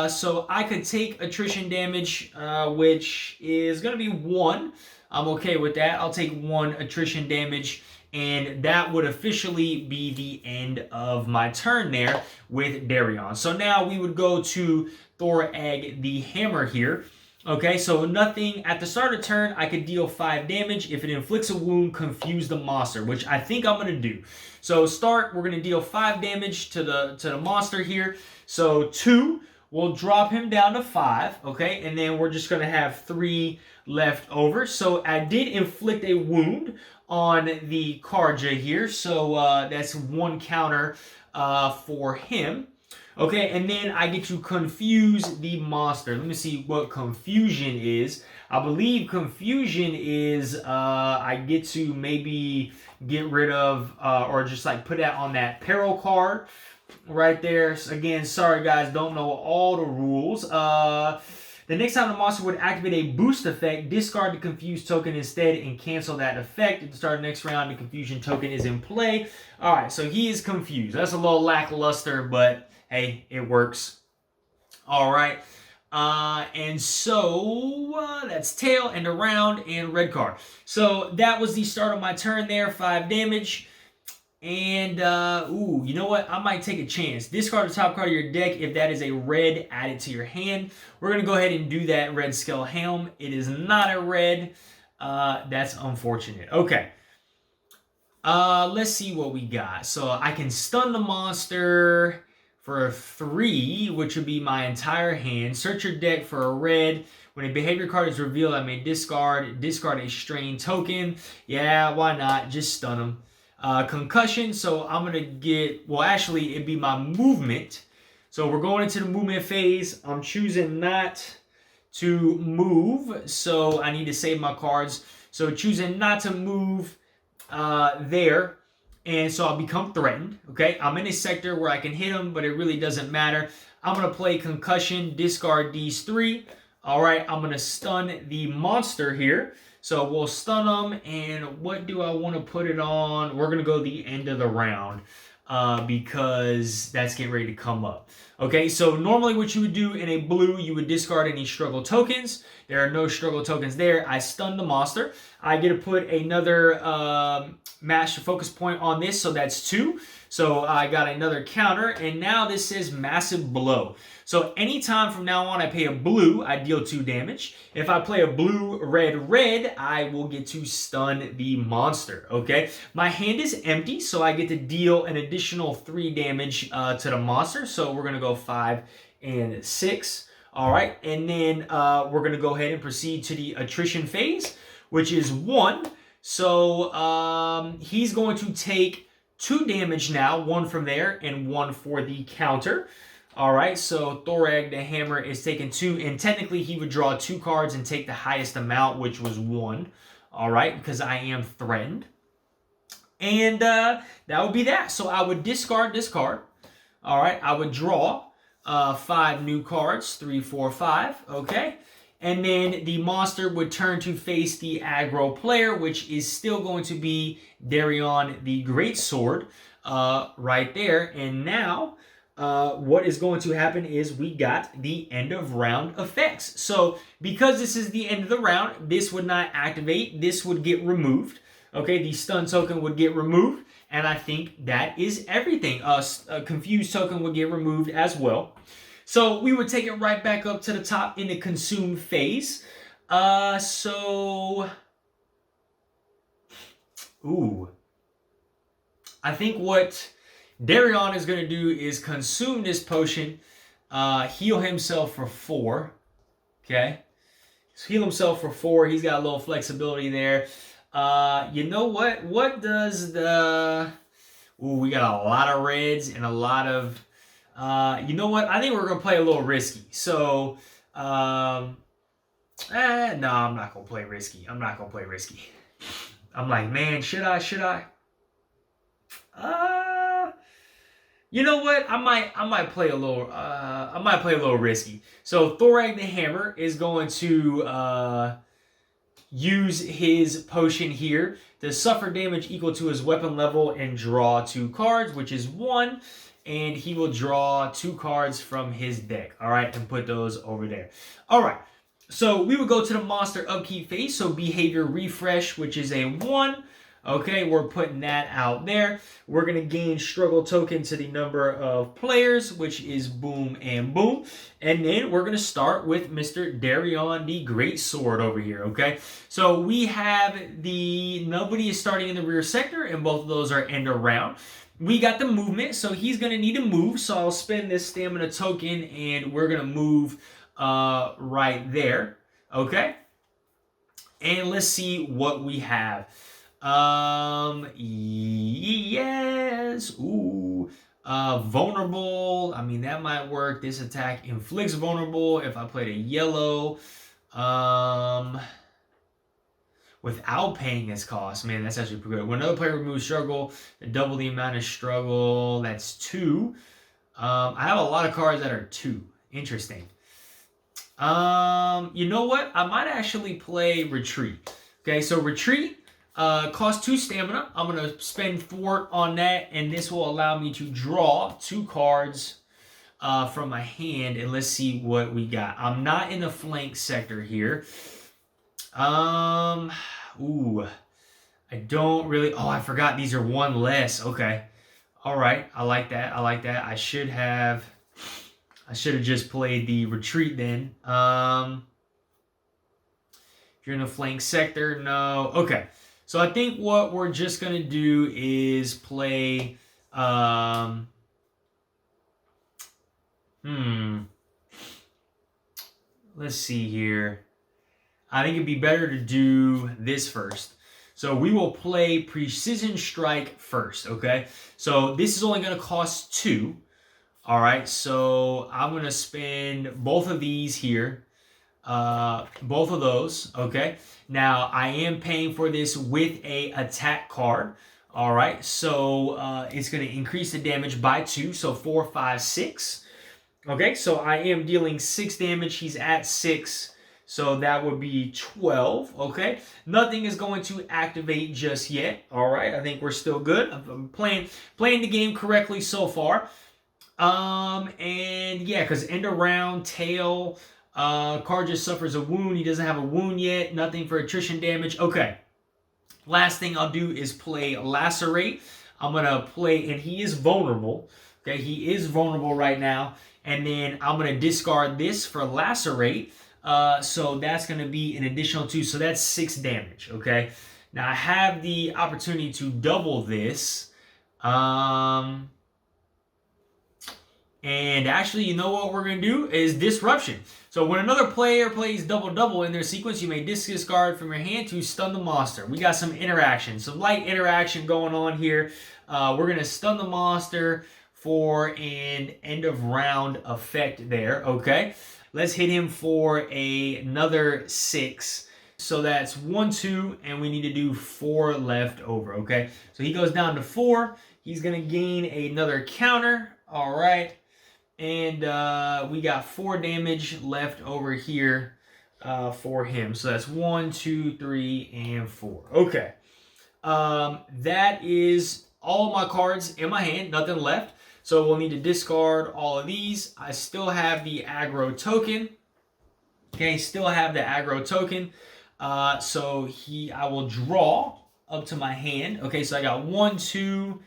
So I could take attrition damage, which is going to be 1. I'm okay with that. I'll take 1 attrition damage, and that would officially be the end of my turn there with Darion. So now we would go to Thorag the Hammer here. Okay, so nothing at the start of turn. I could deal 5 damage. If it inflicts a wound, confuse the monster, which I think I'm going to do. So start, we're going to deal 5 damage to the monster here. So 2, we'll drop him down to 5, okay? And then we're just going to have 3 left over. So I did inflict a wound on the Kharja here. So that's 1 counter for him. Okay, and then I get to confuse the monster. Let me see what confusion is. I believe confusion is I get to maybe get rid of or just like put that on that peril card right there. So again, sorry guys, don't know all the rules. The next time the monster would activate a boost effect, discard the confused token instead and cancel that effect. At the start of the next round, the confusion token is in play. All right, so he is confused. That's a little lackluster, but hey, it works. All right. And so that's tail and around and red card. So that was the start of my turn there. 5 damage. And, you know what? I might take a chance. Discard the top card of your deck. If that is a red, add it to your hand. We're going to go ahead and do that. Red Skull Helm. It is not a red. That's unfortunate. Okay. Let's see what we got. So I can stun the monster for 3, which would be my entire hand. Search your deck for a red. When a behavior card is revealed, I may discard a strain token. Yeah, why not? Just stun him. Concussion, so I'm going to get, well, actually, it'd be my movement. So we're going into the movement phase. I'm choosing not to move, so I need to save my cards. So choosing not to move there, and so I'll become threatened, okay? I'm in a sector where I can hit him, but it really doesn't matter. I'm going to play concussion, discard these 3. All right, I'm going to stun the monster here. So we'll stun them, and what do I want to put it on? We're going to go the end of the round because that's getting ready to come up. Okay, so normally what you would do in a blue, you would discard any struggle tokens. There are no struggle tokens there. I stun the monster. I get to put another master focus point on this, so that's 2. So I got another counter, and now this says massive blow. So anytime from now on I pay a blue, I deal 2 damage. If I play a blue, red, red, I will get to stun the monster, okay? My hand is empty, so I get to deal an additional 3 damage to the monster. So we're going to go 5 and 6. All right, and then we're going to go ahead and proceed to the attrition phase, which is 1. So he's going to take 2 damage now, 1 from there and 1 for the counter. All right, so Thorag the Hammer is taking 2, and technically he would draw 2 cards and take the highest amount, which was 1. All right, because I am threatened. And that would be that. So I would discard this card. All right, I would draw 5 new cards, 3, 4, 5, okay? And then the monster would turn to face the aggro player, which is still going to be Darion the Greatsword right there. And now what is going to happen is we got the end of round effects. So because this is the end of the round, this would not activate. This would get removed. Okay, the stun token would get removed, and I think that is everything. A confused token would get removed as well. So we would take it right back up to the top in the consume phase. Ooh. I think what Darion is going to do is consume this potion, heal himself for 4. Okay? So heal himself for 4. He's got a little flexibility there. You know what? What does the... Ooh, we got a lot of reds and a lot of... you know what? I think we're going to play a little risky. So, no, I'm not going to play risky. I'm not going to play risky. I'm like, man, should I? You know what? I might play a little risky. So Thorag the Hammer is going to use his potion here to suffer damage equal to his weapon level and draw 2 cards, which is 1. And he will draw 2 cards from his deck. All right, and put those over there. All right. So we would go to the monster upkeep phase. So behavior refresh, which is a 1. Okay, we're putting that out there. We're going to gain struggle token to the number of players, which is boom and boom. And then we're going to start with Mr. Darion the Greatsword over here, okay? So we have nobody is starting in the rear sector, and both of those are end around. We got the movement, so he's going to need to move. So I'll spend this stamina token, and we're going to move right there, okay? And let's see what we have. Yes. Ooh. Vulnerable. I mean, that might work. This attack inflicts vulnerable if I played a yellow. Without paying its cost. Man, that's actually pretty good. When another player removes struggle, double the amount of struggle. That's 2. I have a lot of cards that are 2. Interesting. You know what? I might actually play retreat. Okay, so retreat. Cost 2 stamina. I'm going to spend 4 on that, and this will allow me to draw 2 cards from my hand, and let's see what we got. I'm not in the flank sector here. Ooh, I don't really... Oh, I forgot these are 1 less. Okay. All right. I like that. I should have just played the retreat then. If you're in the flank sector, no. Okay. So I think what we're just going to do is play, let's see here. I think it'd be better to do this first. So we will play Precision Strike first, okay? So this is only going to cost 2. All right, so I'm going to spend both of these here. Both of those, okay? Now, I am paying for this with a attack card. All right, so it's going to increase the damage by 2, so 4, 5, 6. Okay, so I am dealing 6 damage. He's at 6, so that would be 12, okay? Nothing is going to activate just yet, all right? I think we're still good. I'm playing the game correctly so far. And yeah, because end of round, tail... Kharja suffers a wound. He doesn't have a wound yet. Nothing for attrition damage. Okay. Last thing I'll do is play Lacerate. I'm going to play, and he is vulnerable. Okay, he is vulnerable right now. And then I'm going to discard this for Lacerate. So that's going to be an additional 2. So that's 6 damage. Okay. Now I have the opportunity to double this. And actually, you know what we're going to do is Disruption. So when another player plays double-double in their sequence, you may discard from your hand to stun the monster. We got some interaction, some light interaction going on here. We're going to stun the monster for an end-of-round effect there, okay? Let's hit him for another 6. So that's 1, 2, and we need to do 4 left over, okay? So he goes down to 4. He's going to gain another counter, all right? And we got 4 damage left over here for him. So that's 1, 2, 3, and 4. Okay. That is all my cards in my hand. Nothing left. So we'll need to discard all of these. I still have the aggro token. Okay, still have the aggro token. I will draw up to my hand. Okay, so I got 1, 2,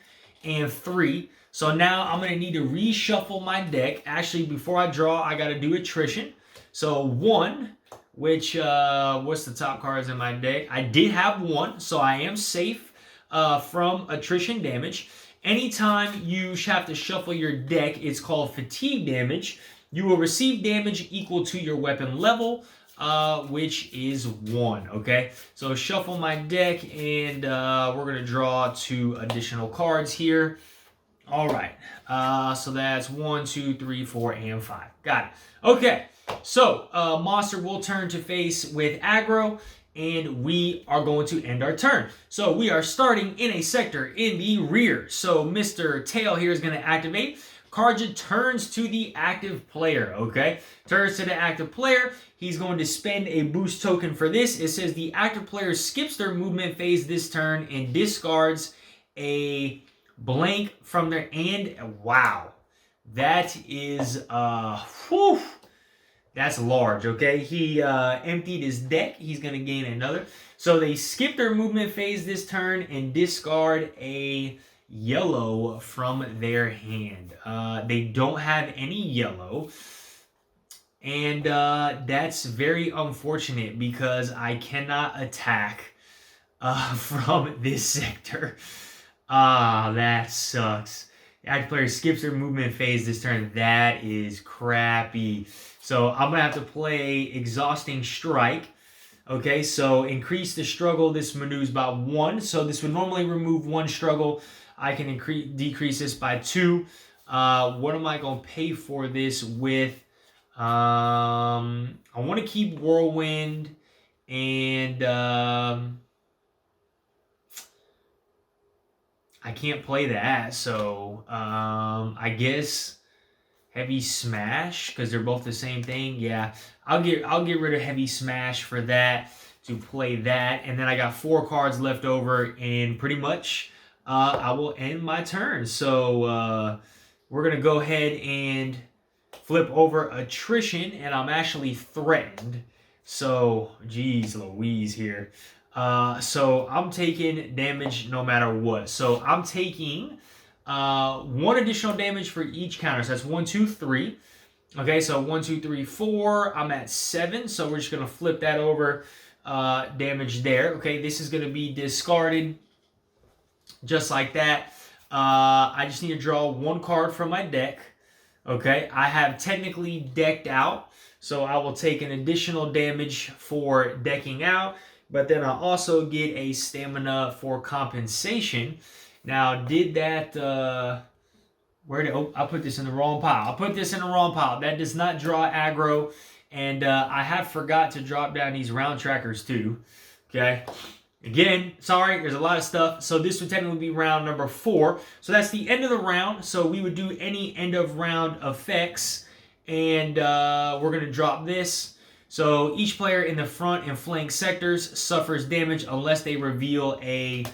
and 3. So now I'm going to need to reshuffle my deck. Actually, before I draw, I got to do attrition. So 1, which, what's the top cards in my deck? I did have 1, so I am safe from attrition damage. Anytime you have to shuffle your deck, it's called fatigue damage. You will receive damage equal to your weapon level, which is 1, okay? So shuffle my deck, and we're going to draw 2 additional cards here. All right, so that's 1, 2, 3, 4, and 5. Got it. Okay, so monster will turn to face with aggro, and we are going to end our turn. So we are starting in a sector in the rear. So Mr. Tail here is going to activate. Kharja turns to the active player, okay? Turns to the active player. He's going to spend a boost token for this. It says the active player skips their movement phase this turn and discards a blank from their end. Wow. That is, whew. That's large, okay? He emptied his deck. He's going to gain another. So they skip their movement phase this turn and discard a yellow from their hand. They don't have any yellow. And that's very unfortunate because I cannot attack from this sector. That sucks. The active player skips their movement phase this turn. That is crappy. So I'm going to have to play Exhausting Strike. Okay, so increase the struggle. This maneuvers by 1. So this would normally remove 1 struggle. I can decrease this by 2. What am I going to pay for this with? I want to keep Whirlwind and I can't play that, so I guess Heavy Smash, because they're both the same thing. Yeah, I'll get rid of Heavy Smash for that, to play that, and then I got 4 cards left over, and pretty much I will end my turn. So we're gonna go ahead and flip over attrition, and I'm actually threatened. So, geez Louise here. So I'm taking damage no matter what. So I'm taking 1 additional damage for each counter. So that's 1, 2, 3. Okay, so 1, 2, 3, 4. I'm at 7. So we're just gonna flip that over. Damage there. Okay, this is gonna be discarded just like that. I just need to draw 1 card from my deck. Okay, I have technically decked out, so I will take an additional damage for decking out, but then I also get a stamina for compensation. Now, did that, I put this in the wrong pile. I put this in the wrong pile. That does not draw aggro, and I have forgot to drop down these round trackers too, okay? Again, sorry, there's a lot of stuff. So this would technically be round number 4. So that's the end of the round. So we would do any end of round effects. And we're going to drop this. So each player in the front and flank sectors suffers damage unless they reveal a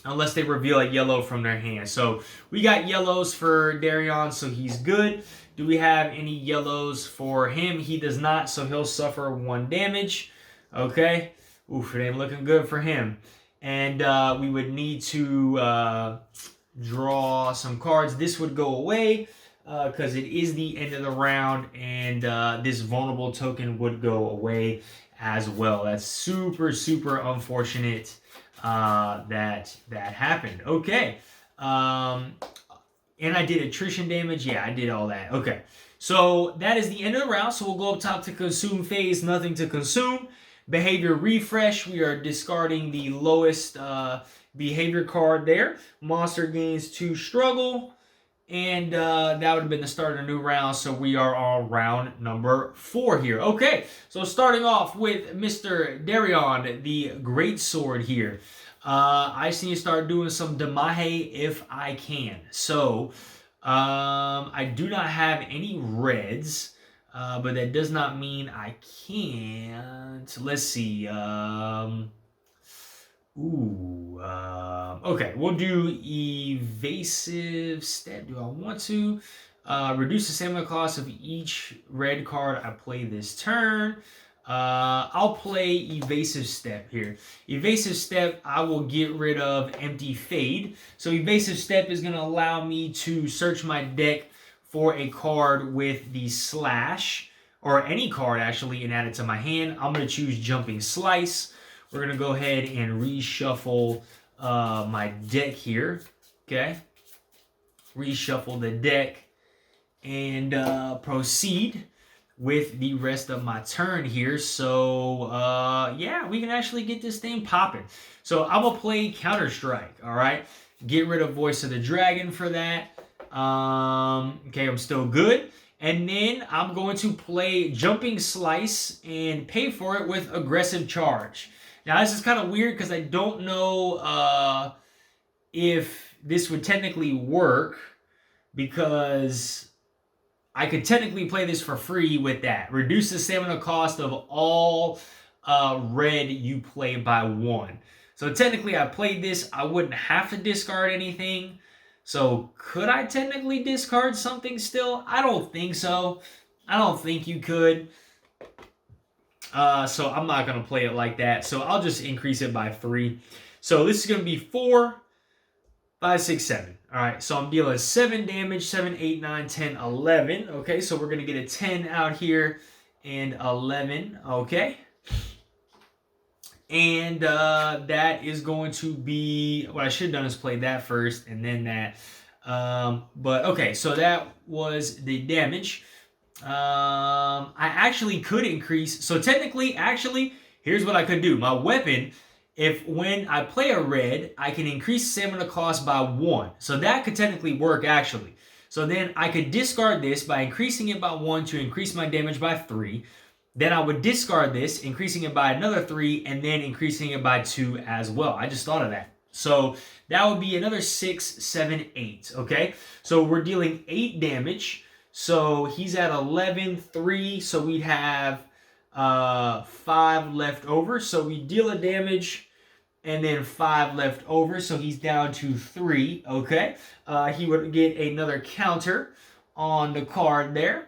yellow from their hand. So we got yellows for Darion, so he's good. Do we have any yellows for him? He does not, so he'll suffer 1 damage. Okay. Oof, it ain't looking good for him. And we would need to draw some cards. This would go away because it is the end of the round, and this vulnerable token would go away as well. That's super, super unfortunate that happened. Okay. And I did attrition damage. Yeah, I did all that. Okay. So that is the end of the round. So we'll go up top to consume phase. Nothing to consume. Behavior refresh, we are discarding the lowest behavior card there. Monster gains 2 struggle, and that would have been the start of a new round, so we are on round number 4 here. Okay, so starting off with Mr. Darion, the Greatsword here. I just need to start doing some Damahe if I can. So, I do not have any reds. But that does not mean I can't. Let's see. Okay, we'll do evasive step. Do I want to? Reduce the stamina cost of each red card I play this turn. I'll play Evasive Step here. Evasive Step, I will get rid of Empty Fade. So Evasive Step is going to allow me to search my deck for a card with the slash, or any card actually, and add it to my hand. I'm going to choose Jumping Slice. We're going to go ahead and reshuffle my deck here. Okay. Reshuffle the deck and proceed with the rest of my turn here. So yeah, we can actually get this thing popping. So I'm gonna play Counter Strike. All right, get rid of Voice of the Dragon for that. Okay, I'm still good. And then I'm going to play Jumping Slice and pay for it with Aggressive Charge. Now this is kind of weird because I don't know if this would technically work, because I could technically play this for free with that. Reduce the stamina cost of all red you play by 1. So technically I played this, I wouldn't have to discard anything. So could I technically discard something still? I don't think so. I don't think you could. So I'm not going to play it like that. So I'll just increase it by 3. So this is going to be 4, 5, 6, 7. All right, so I'm dealing 7 damage, 7, 8, 9, 10, 11. Okay, so we're going to get a 10 out here and 11. Okay. And that is going to be, what I should have done is play that first and then that. But okay, so that was the damage. I actually could increase. So technically, actually, here's what I could do. My weapon, if when I play a red, I can increase stamina cost by 1. So that could technically work actually. So then I could discard this by increasing it by 1 to increase my damage by 3. Then I would discard this, increasing it by another 3, and then increasing it by 2 as well. I just thought of that. So that would be another 6, 7, 8. Okay, so we're dealing 8 damage. So he's at 11, 3. So we'd have 5 left over. So we deal a damage and then 5 left over. So he's down to 3. Okay, he would get another counter on the card there.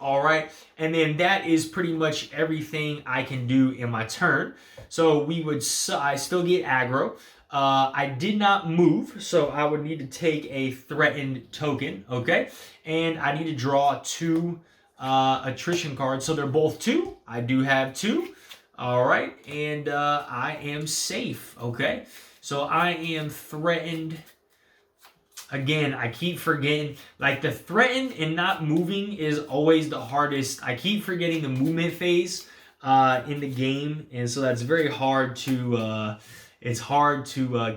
All right, and then that is pretty much everything I can do in my turn. So I still get aggro. I did not move, so I would need to take a threatened token, okay? And I need to draw 2 attrition cards. So they're both 2. I do have 2. All right, and I am safe, okay? So I am threatened. Again, I keep forgetting, like the threatened and not moving is always the hardest. I keep forgetting the movement phase in the game, and so that's very hard to,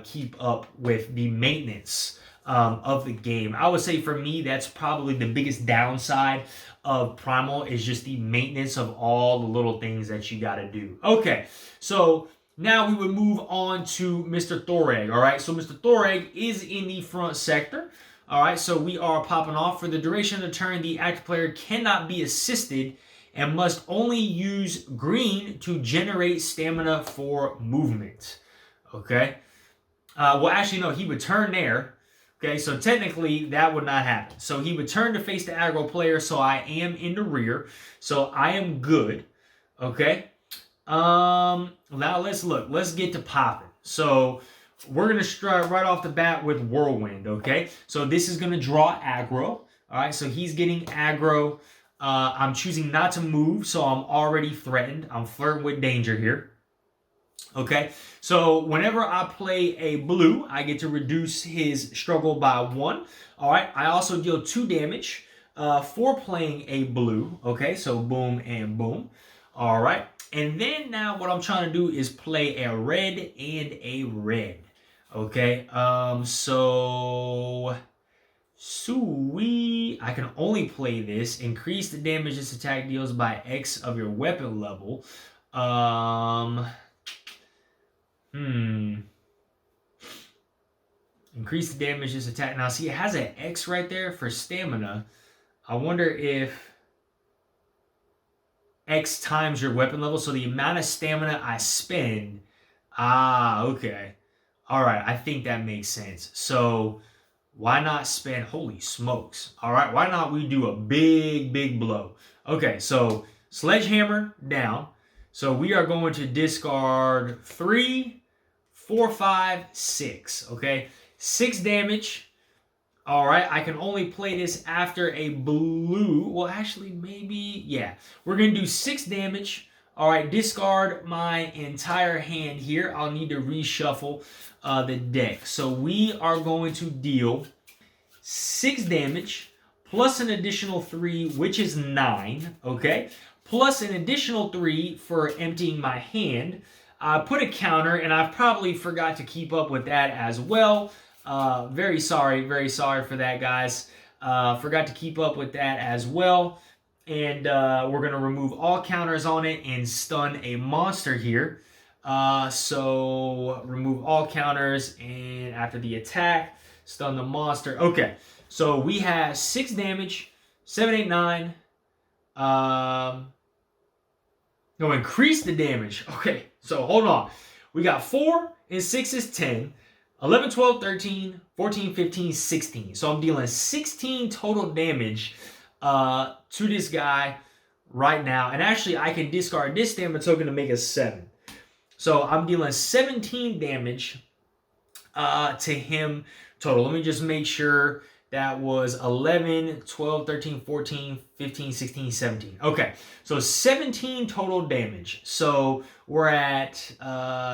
keep up with the maintenance of the game. I would say for me, that's probably the biggest downside of Primal, is just the maintenance of all the little things that you got to do. Okay, so now we would move on to Mr. Thoreg. All right, so Mr. Thoreg is in the front sector. All right, so we are popping off. For the duration of the turn, the active player cannot be assisted and must only use green to generate stamina for movement. Okay. Well, actually, no, he would turn there. Okay, so technically that would not happen. So he would turn to face the aggro player, so I am in the rear. So I am good. Okay. Now let's get to popping. So we're gonna start right off the bat with Whirlwind. Okay, so this is gonna draw aggro. All right, so he's getting aggro. I'm choosing not to move, so I'm already threatened. I'm flirting with danger here. Okay, so whenever I play a blue, I get to reduce his struggle by 1. All right, I also deal 2 damage for playing a blue. Okay, so boom and boom. All right, and then now what I'm trying to do is play a red and a red. Okay, so I can only play this. Increase the damage this attack deals by X of your weapon level. Increase the damage this attack. Now see, it has an X right there for stamina. I wonder if X times your weapon level, so the amount of stamina I spend. Okay. All right, I think that makes sense. So why not spend, holy smokes. All right, why not we do a big blow? Okay, so Sledgehammer down. So we are going to discard 3, 4, 5, 6. Okay, 6 damage. All right, I can only play this after a blue. Well, actually, maybe, yeah. We're going to do 6 damage. All right, discard my entire hand here. I'll need to reshuffle the deck. So we are going to deal 6 damage plus an additional 3, which is 9, okay? Plus an additional 3 for emptying my hand. I put a counter, and I probably forgot to keep up with that as well. Very sorry for that, guys. Forgot to keep up with that as well. And we're going to remove all counters on it and stun a monster here. So remove all counters, and after the attack, stun the monster. Okay, so we have 6 damage, 7, 8, 9. No, increase the damage. Okay, so hold on. We got 4 and 6 is 10. 11, 12, 13, 14, 15, 16. So I'm dealing 16 total damage to this guy right now. And actually, I can discard this stamina token to make a 7. So I'm dealing 17 damage to him total. Let me just make sure that was 11, 12, 13, 14, 15, 16, 17. Okay, so 17 total damage. So we're at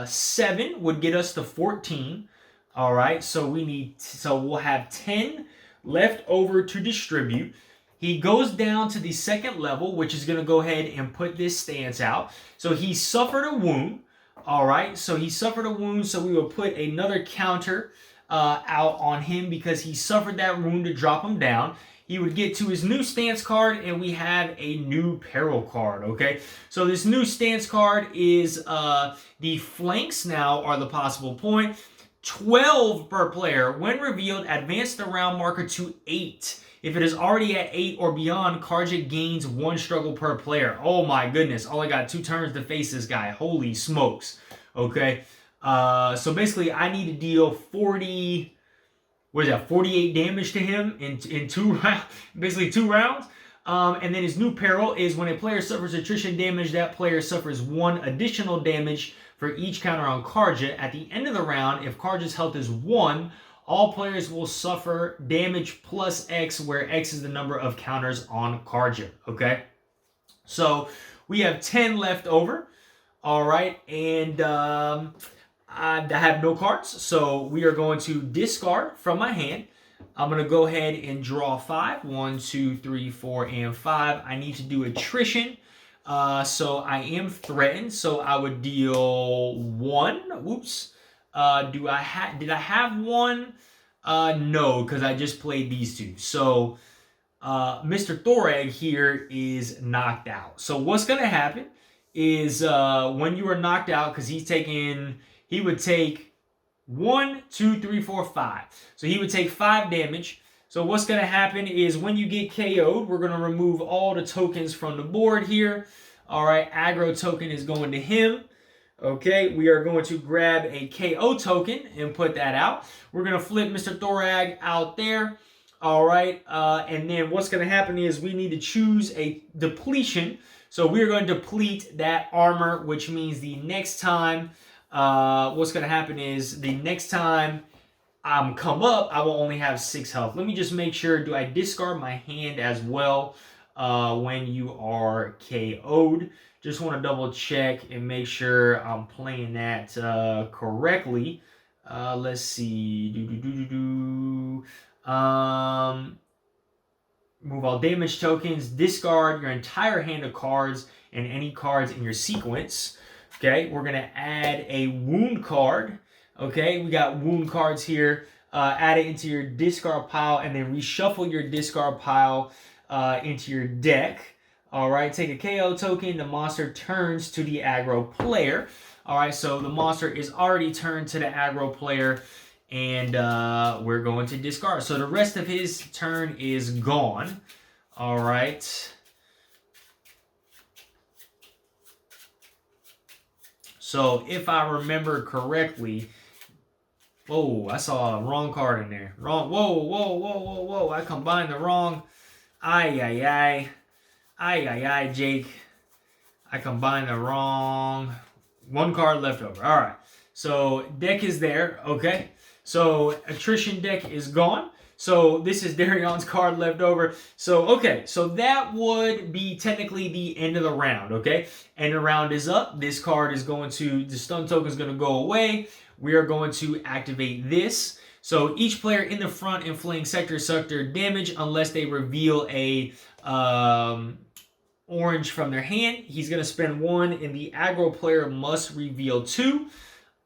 7 would get us to 14. All right, so we'll have 10 left over to distribute. He goes down to the second level, which is going to go ahead and put this stance out. So he suffered a wound. All right, so he suffered a wound, so we will put another counter out on him because he suffered that wound to drop him down. He would get to his new stance card, and we have a new peril card, okay? So this new stance card is the flanks now are the possible point. 12 per player. When revealed, advance the round marker to 8. If it is already at 8 or beyond, Kharja gains 1 struggle per player. Oh my goodness. All I got 2 turns to face this guy. Holy smokes. Okay. So basically, I need to deal 48 damage to him in 2 rounds. Basically 2 rounds. And then his new peril is when a player suffers attrition damage, that player suffers 1 additional damage for each counter on Kharja. At the end of the round, if Kharja's health is 1, all players will suffer damage plus X, where X is the number of counters on Kharja, okay? So we have 10 left over, all right? And I have no cards, so we are going to discard from my hand. I'm going to go ahead and draw 5. 1, 2, 3, 4, and 5. I need to do attrition. So I am threatened, so I would deal 1. Whoops. Did I have 1? No, because I just played these 2. So Mr. Thoreg here is knocked out. So what's going to happen is when you are knocked out, because he would take 1, 2, 3, 4, 5. So he would take 5 damage. So what's going to happen is when you get KO'd, we're going to remove all the tokens from the board here. All right, aggro token is going to him. Okay, we are going to grab a KO token and put that out. We're going to flip Mr. Thorag out there. All right, and then what's going to happen is we need to choose a depletion. So we're going to deplete that armor, which means the next time, what's going to happen is the next time come up, I will only have 6 health. Let me just make sure, do I discard my hand as well when you are KO'd? Just want to double check and make sure I'm playing that correctly. Let's see. Move all damage tokens. Discard your entire hand of cards and any cards in your sequence. Okay, we're going to add a wound card. Okay, we got wound cards here. Add it into your discard pile and then reshuffle your discard pile into your deck. All right, take a KO token. The monster turns to the aggro player. All right, so the monster is already turned to the aggro player, and we're going to discard. So the rest of his turn is gone. All right. So if I remember correctly, whoa, I saw a wrong card in there. Wrong. Whoa. I combined the wrong. Ay, Jake. I combined the wrong... One card left over. All right. So deck is there. Okay. So attrition deck is gone. So this is Darion's card left over. So, okay. So that would be technically the end of the round. Okay. End of the round is up. This card is going to... The stun token is going to go away. We are going to activate this. So each player in the front and flank sector suck their damage unless they reveal a orange from their hand. He's going to spend 1, and the aggro player must reveal 2.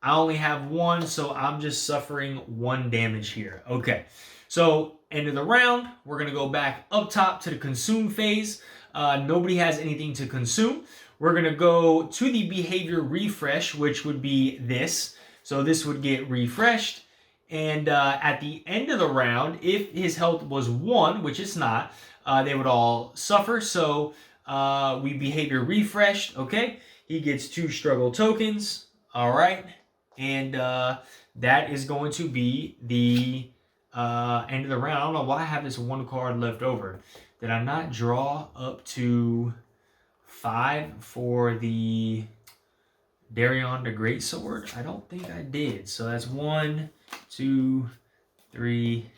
I only have 1, so I'm just suffering 1 damage here. Okay, so end of the round. We're going to go back up top to the consume phase. Nobody has anything to consume. We're going to go to the behavior refresh, which would be this. So this would get refreshed. And at the end of the round, if his health was 1, which it's not, they would all suffer. So we behavior refreshed. Okay, he gets 2 struggle tokens. All right, and that is going to be the end of the round. I don't know why I have this 1 card left over. Did I not draw up to 5 for the Darion the Greatsword? I don't think I did. So that's 1, 2, 3,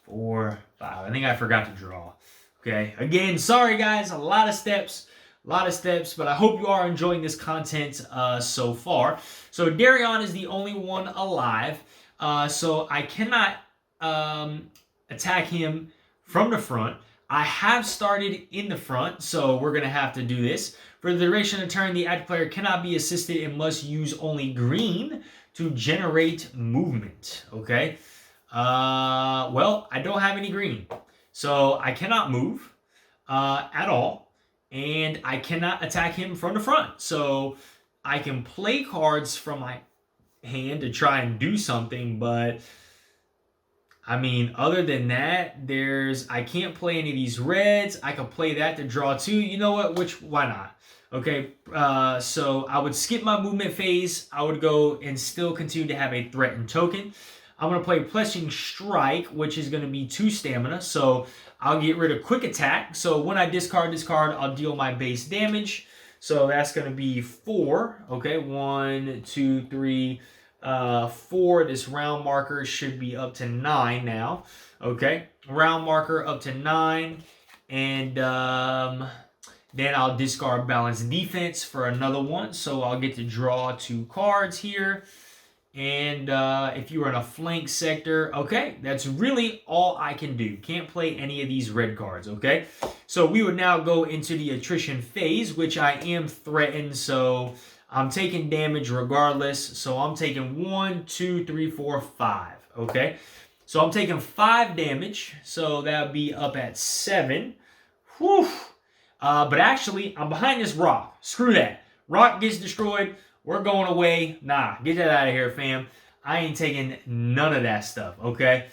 4, 5. I think I forgot to draw. Okay. Again, sorry guys, a lot of steps, but I hope you are enjoying this content so far. So Darion is the only one alive. So I cannot attack him from the front. I have started in the front, so we're going to have to do this. For the duration of the turn, the active player cannot be assisted and must use only green to generate movement. Okay. Well, I don't have any green. So I cannot move at all. And I cannot attack him from the front. So I can play cards from my hand to try and do something, but I mean, other than that, I can't play any of these reds. I could play that to draw 2. You know what? Why not? Okay, so I would skip my movement phase. I would go and still continue to have a threatened token. I'm going to play Plunging Strike, which is going to be 2 stamina. So I'll get rid of Quick Attack. So when I discard this card, I'll deal my base damage. So that's going to be 4. Okay, 1, 2, 3, 4. This round marker should be up to 9 now. Okay, round marker up to 9. And then I'll discard Balanced Defense for another 1. So I'll get to draw 2 cards here. And if you are in a flank sector, okay, that's really all I can do. Can't play any of these red cards, okay? So we would now go into the attrition phase, which I am threatened, so I'm taking damage regardless. So I'm taking 1, 2, 3, 4, 5, okay? So I'm taking 5 damage, so that would be up at 7. Whew. But actually, I'm behind this rock. Screw that. Rock gets destroyed. We're going away. Nah, get that out of here, fam. I ain't taking none of that stuff, okay?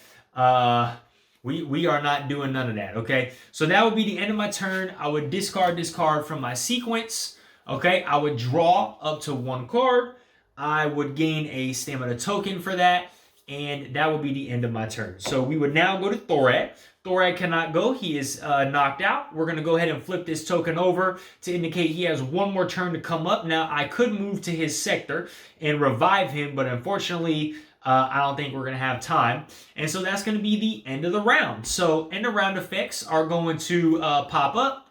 We are not doing none of that, okay? So that would be the end of my turn. I would discard this card from my sequence, okay? I would draw up to 1 card. I would gain a stamina token for that, and that would be the end of my turn. So we would now go to Thorad. Thorad cannot go. He is knocked out. We're going to go ahead and flip this token over to indicate he has 1 more turn to come up. Now, I could move to his sector and revive him, but unfortunately, I don't think we're going to have time. And so that's going to be the end of the round. So end of round effects are going to pop up,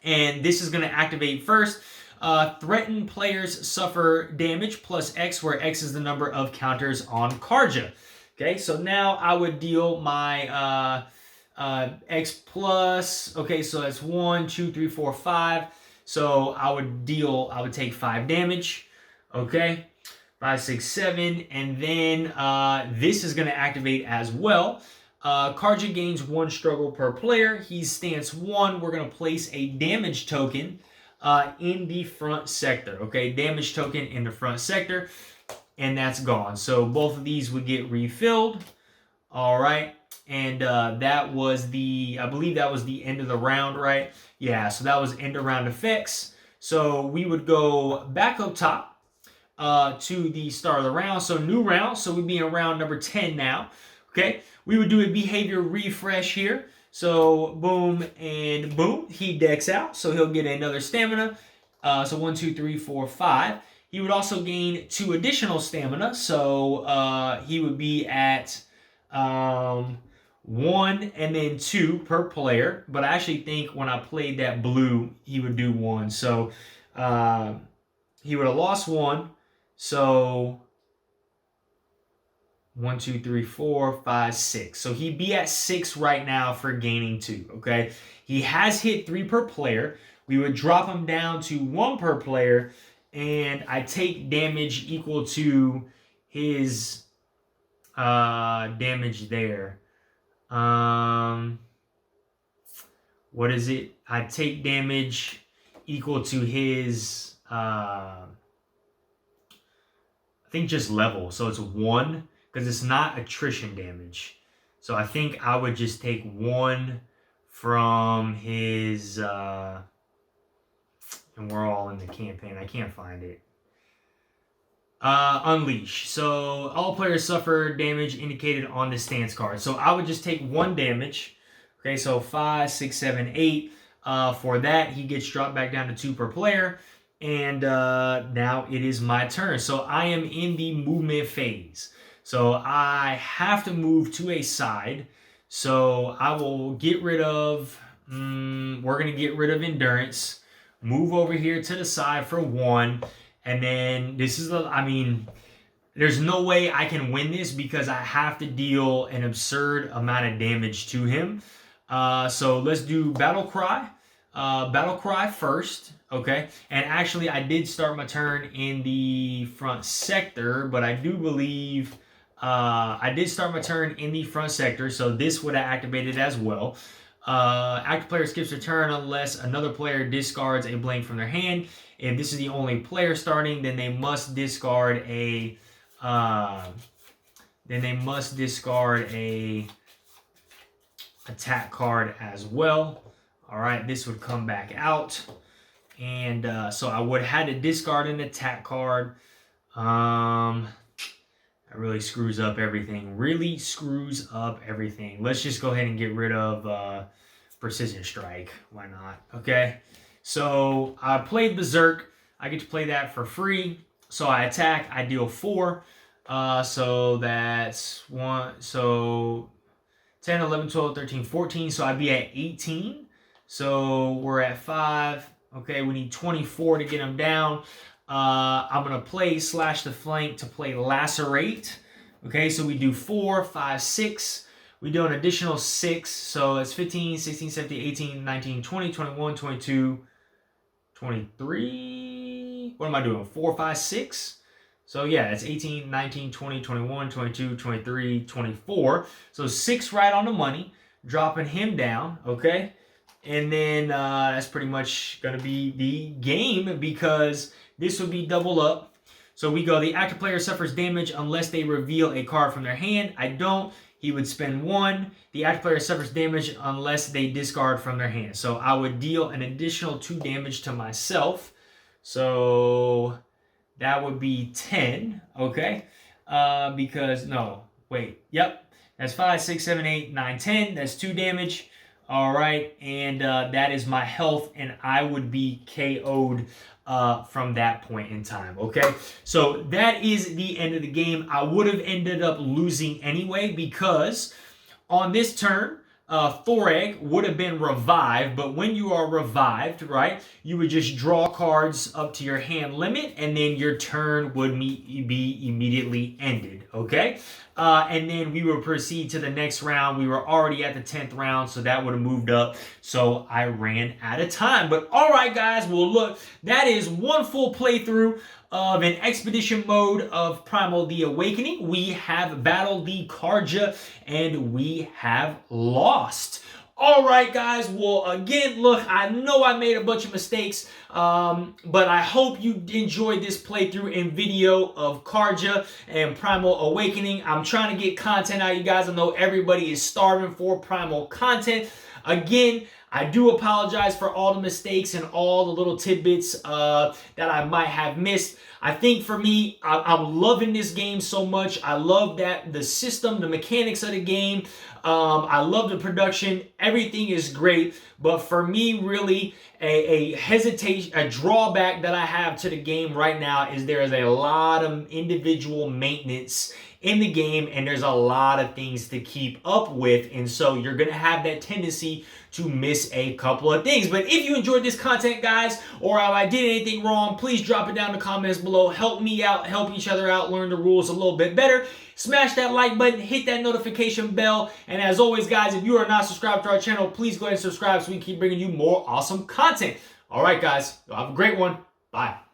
and this is going to activate first. Threatened players suffer damage plus X, where X is the number of counters on Kharja. Okay, so now I would deal my X plus. Okay, so that's 1, 2, 3, 4, 5. So I would take 5 damage. Okay, 5, 6, 7. And then this is going to activate as well. Kharja gains 1 struggle per player. He's stance 1. We're going to place a damage token in the front sector. Okay, damage token in the front sector. And that's gone. So both of these would get refilled. All right. And that was I believe that was the end of the round, right? Yeah, so that was end of round effects. So we would go back up top to the start of the round. So new round. So we'd be in round number 10 now. Okay. We would do a behavior refresh here. So boom and boom. He decks out. So he'll get another stamina. So 1, 2, 3, 4, 5. He would also gain 2 additional stamina. So he would be at 1 and then 2 per player. But I actually think when I played that blue, he would do 1. So he would have lost 1. So 1, 2, 3, 4, 5, 6. So he'd be at 6 right now for gaining 2. Okay. He has hit 3 per player. We would drop him down to 1 per player, and I take damage equal to his damage there. What is it? I take damage equal to his, I think just level. So it's 1, because it's not attrition damage. So I think I would just take 1 from his, and we're all in the campaign. I can't find it. Unleash. So all players suffer damage indicated on the stance card. So I would just take 1 damage. Okay, so 5, 6, 7, 8. For that, he gets dropped back down to 2 per player. And now it is my turn. So I am in the movement phase. So I have to move to a side. So I will get rid of, we're going to get rid of endurance. Move over here to the side for 1. And then this is, I mean, there's no way I can win this because I have to deal an absurd amount of damage to him. So let's do Battle Cry. Battle Cry first. Okay. And actually, I did start my turn in the front sector, but I do believe I did start my turn in the front sector. So this would have activated as well. Active player skips a turn unless another player discards a blank from their hand. If this is the only player starting, then they must discard a attack card as well. All right, this would come back out, and so I would have had to discard an attack card. That really screws up everything. Really screws up everything. Let's just go ahead and get rid of Precision Strike. Why not? Okay. So I played Berserk. I get to play that for free. So I attack. I deal 4. So that's 1. So 10, 11, 12, 13, 14. So I'd be at 18. So we're at 5. Okay. We need 24 to get him down. I'm going to play Slash the Flank to play Lacerate. Okay, so we do 4, 5, 6. We do an additional 6. So it's 15, 16, 17, 18, 19, 20, 21, 22, 23. What am I doing? 4, 5, 6. So yeah, it's 18, 19, 20, 21, 22, 23, 24. So 6 right on the money. Dropping him down, okay? And then that's pretty much going to be the game because this would be double up. So we go, the active player suffers damage unless they reveal a card from their hand. I don't. He would spend 1. The active player suffers damage unless they discard from their hand. So I would deal an additional 2 damage to myself. So that would be 10, okay? Because, no, wait, yep. That's 5, 6, 7, 8, 9, 10. That's 2 damage. All right, and that is my health, and I would be KO'd from that point in time, okay? So that is the end of the game. I would have ended up losing anyway because on this turn, Thoreg would have been revived, but when you are revived, right, you would just draw cards up to your hand limit, and then your turn would be immediately ended, okay? And then we would proceed to the next round. We were already at the 10th round, so that would have moved up. So I ran out of time. But all right, guys, well, look, that is one full playthrough of an expedition mode of Primal the Awakening. We have battled the Kharja, and we have lost. All right, guys. Well, again, look, I know I made a bunch of mistakes, but I hope you enjoyed this playthrough and video of Kharja and Primal Awakening. I'm trying to get content out, you guys. I know everybody is starving for Primal content. Again, I do apologize for all the mistakes and all the little tidbits that I might have missed. I think for me, I'm loving this game so much. I love that the system, the mechanics of the game. I love the production. Everything is great. But for me, really, a hesitation, a drawback that I have to the game right now is there is a lot of individual maintenance in the game, and there's a lot of things to keep up with, and so you're gonna have that tendency to miss a couple of things. But if you enjoyed this content, guys, or if I did anything wrong, please drop it down in the comments below. Help me out, help each other out, learn the rules a little bit better. Smash that like button, hit that notification bell, and as always, guys, if you are not subscribed to our channel, please go ahead and subscribe so we can keep bringing you more awesome content. All right, guys, have a great one. Bye.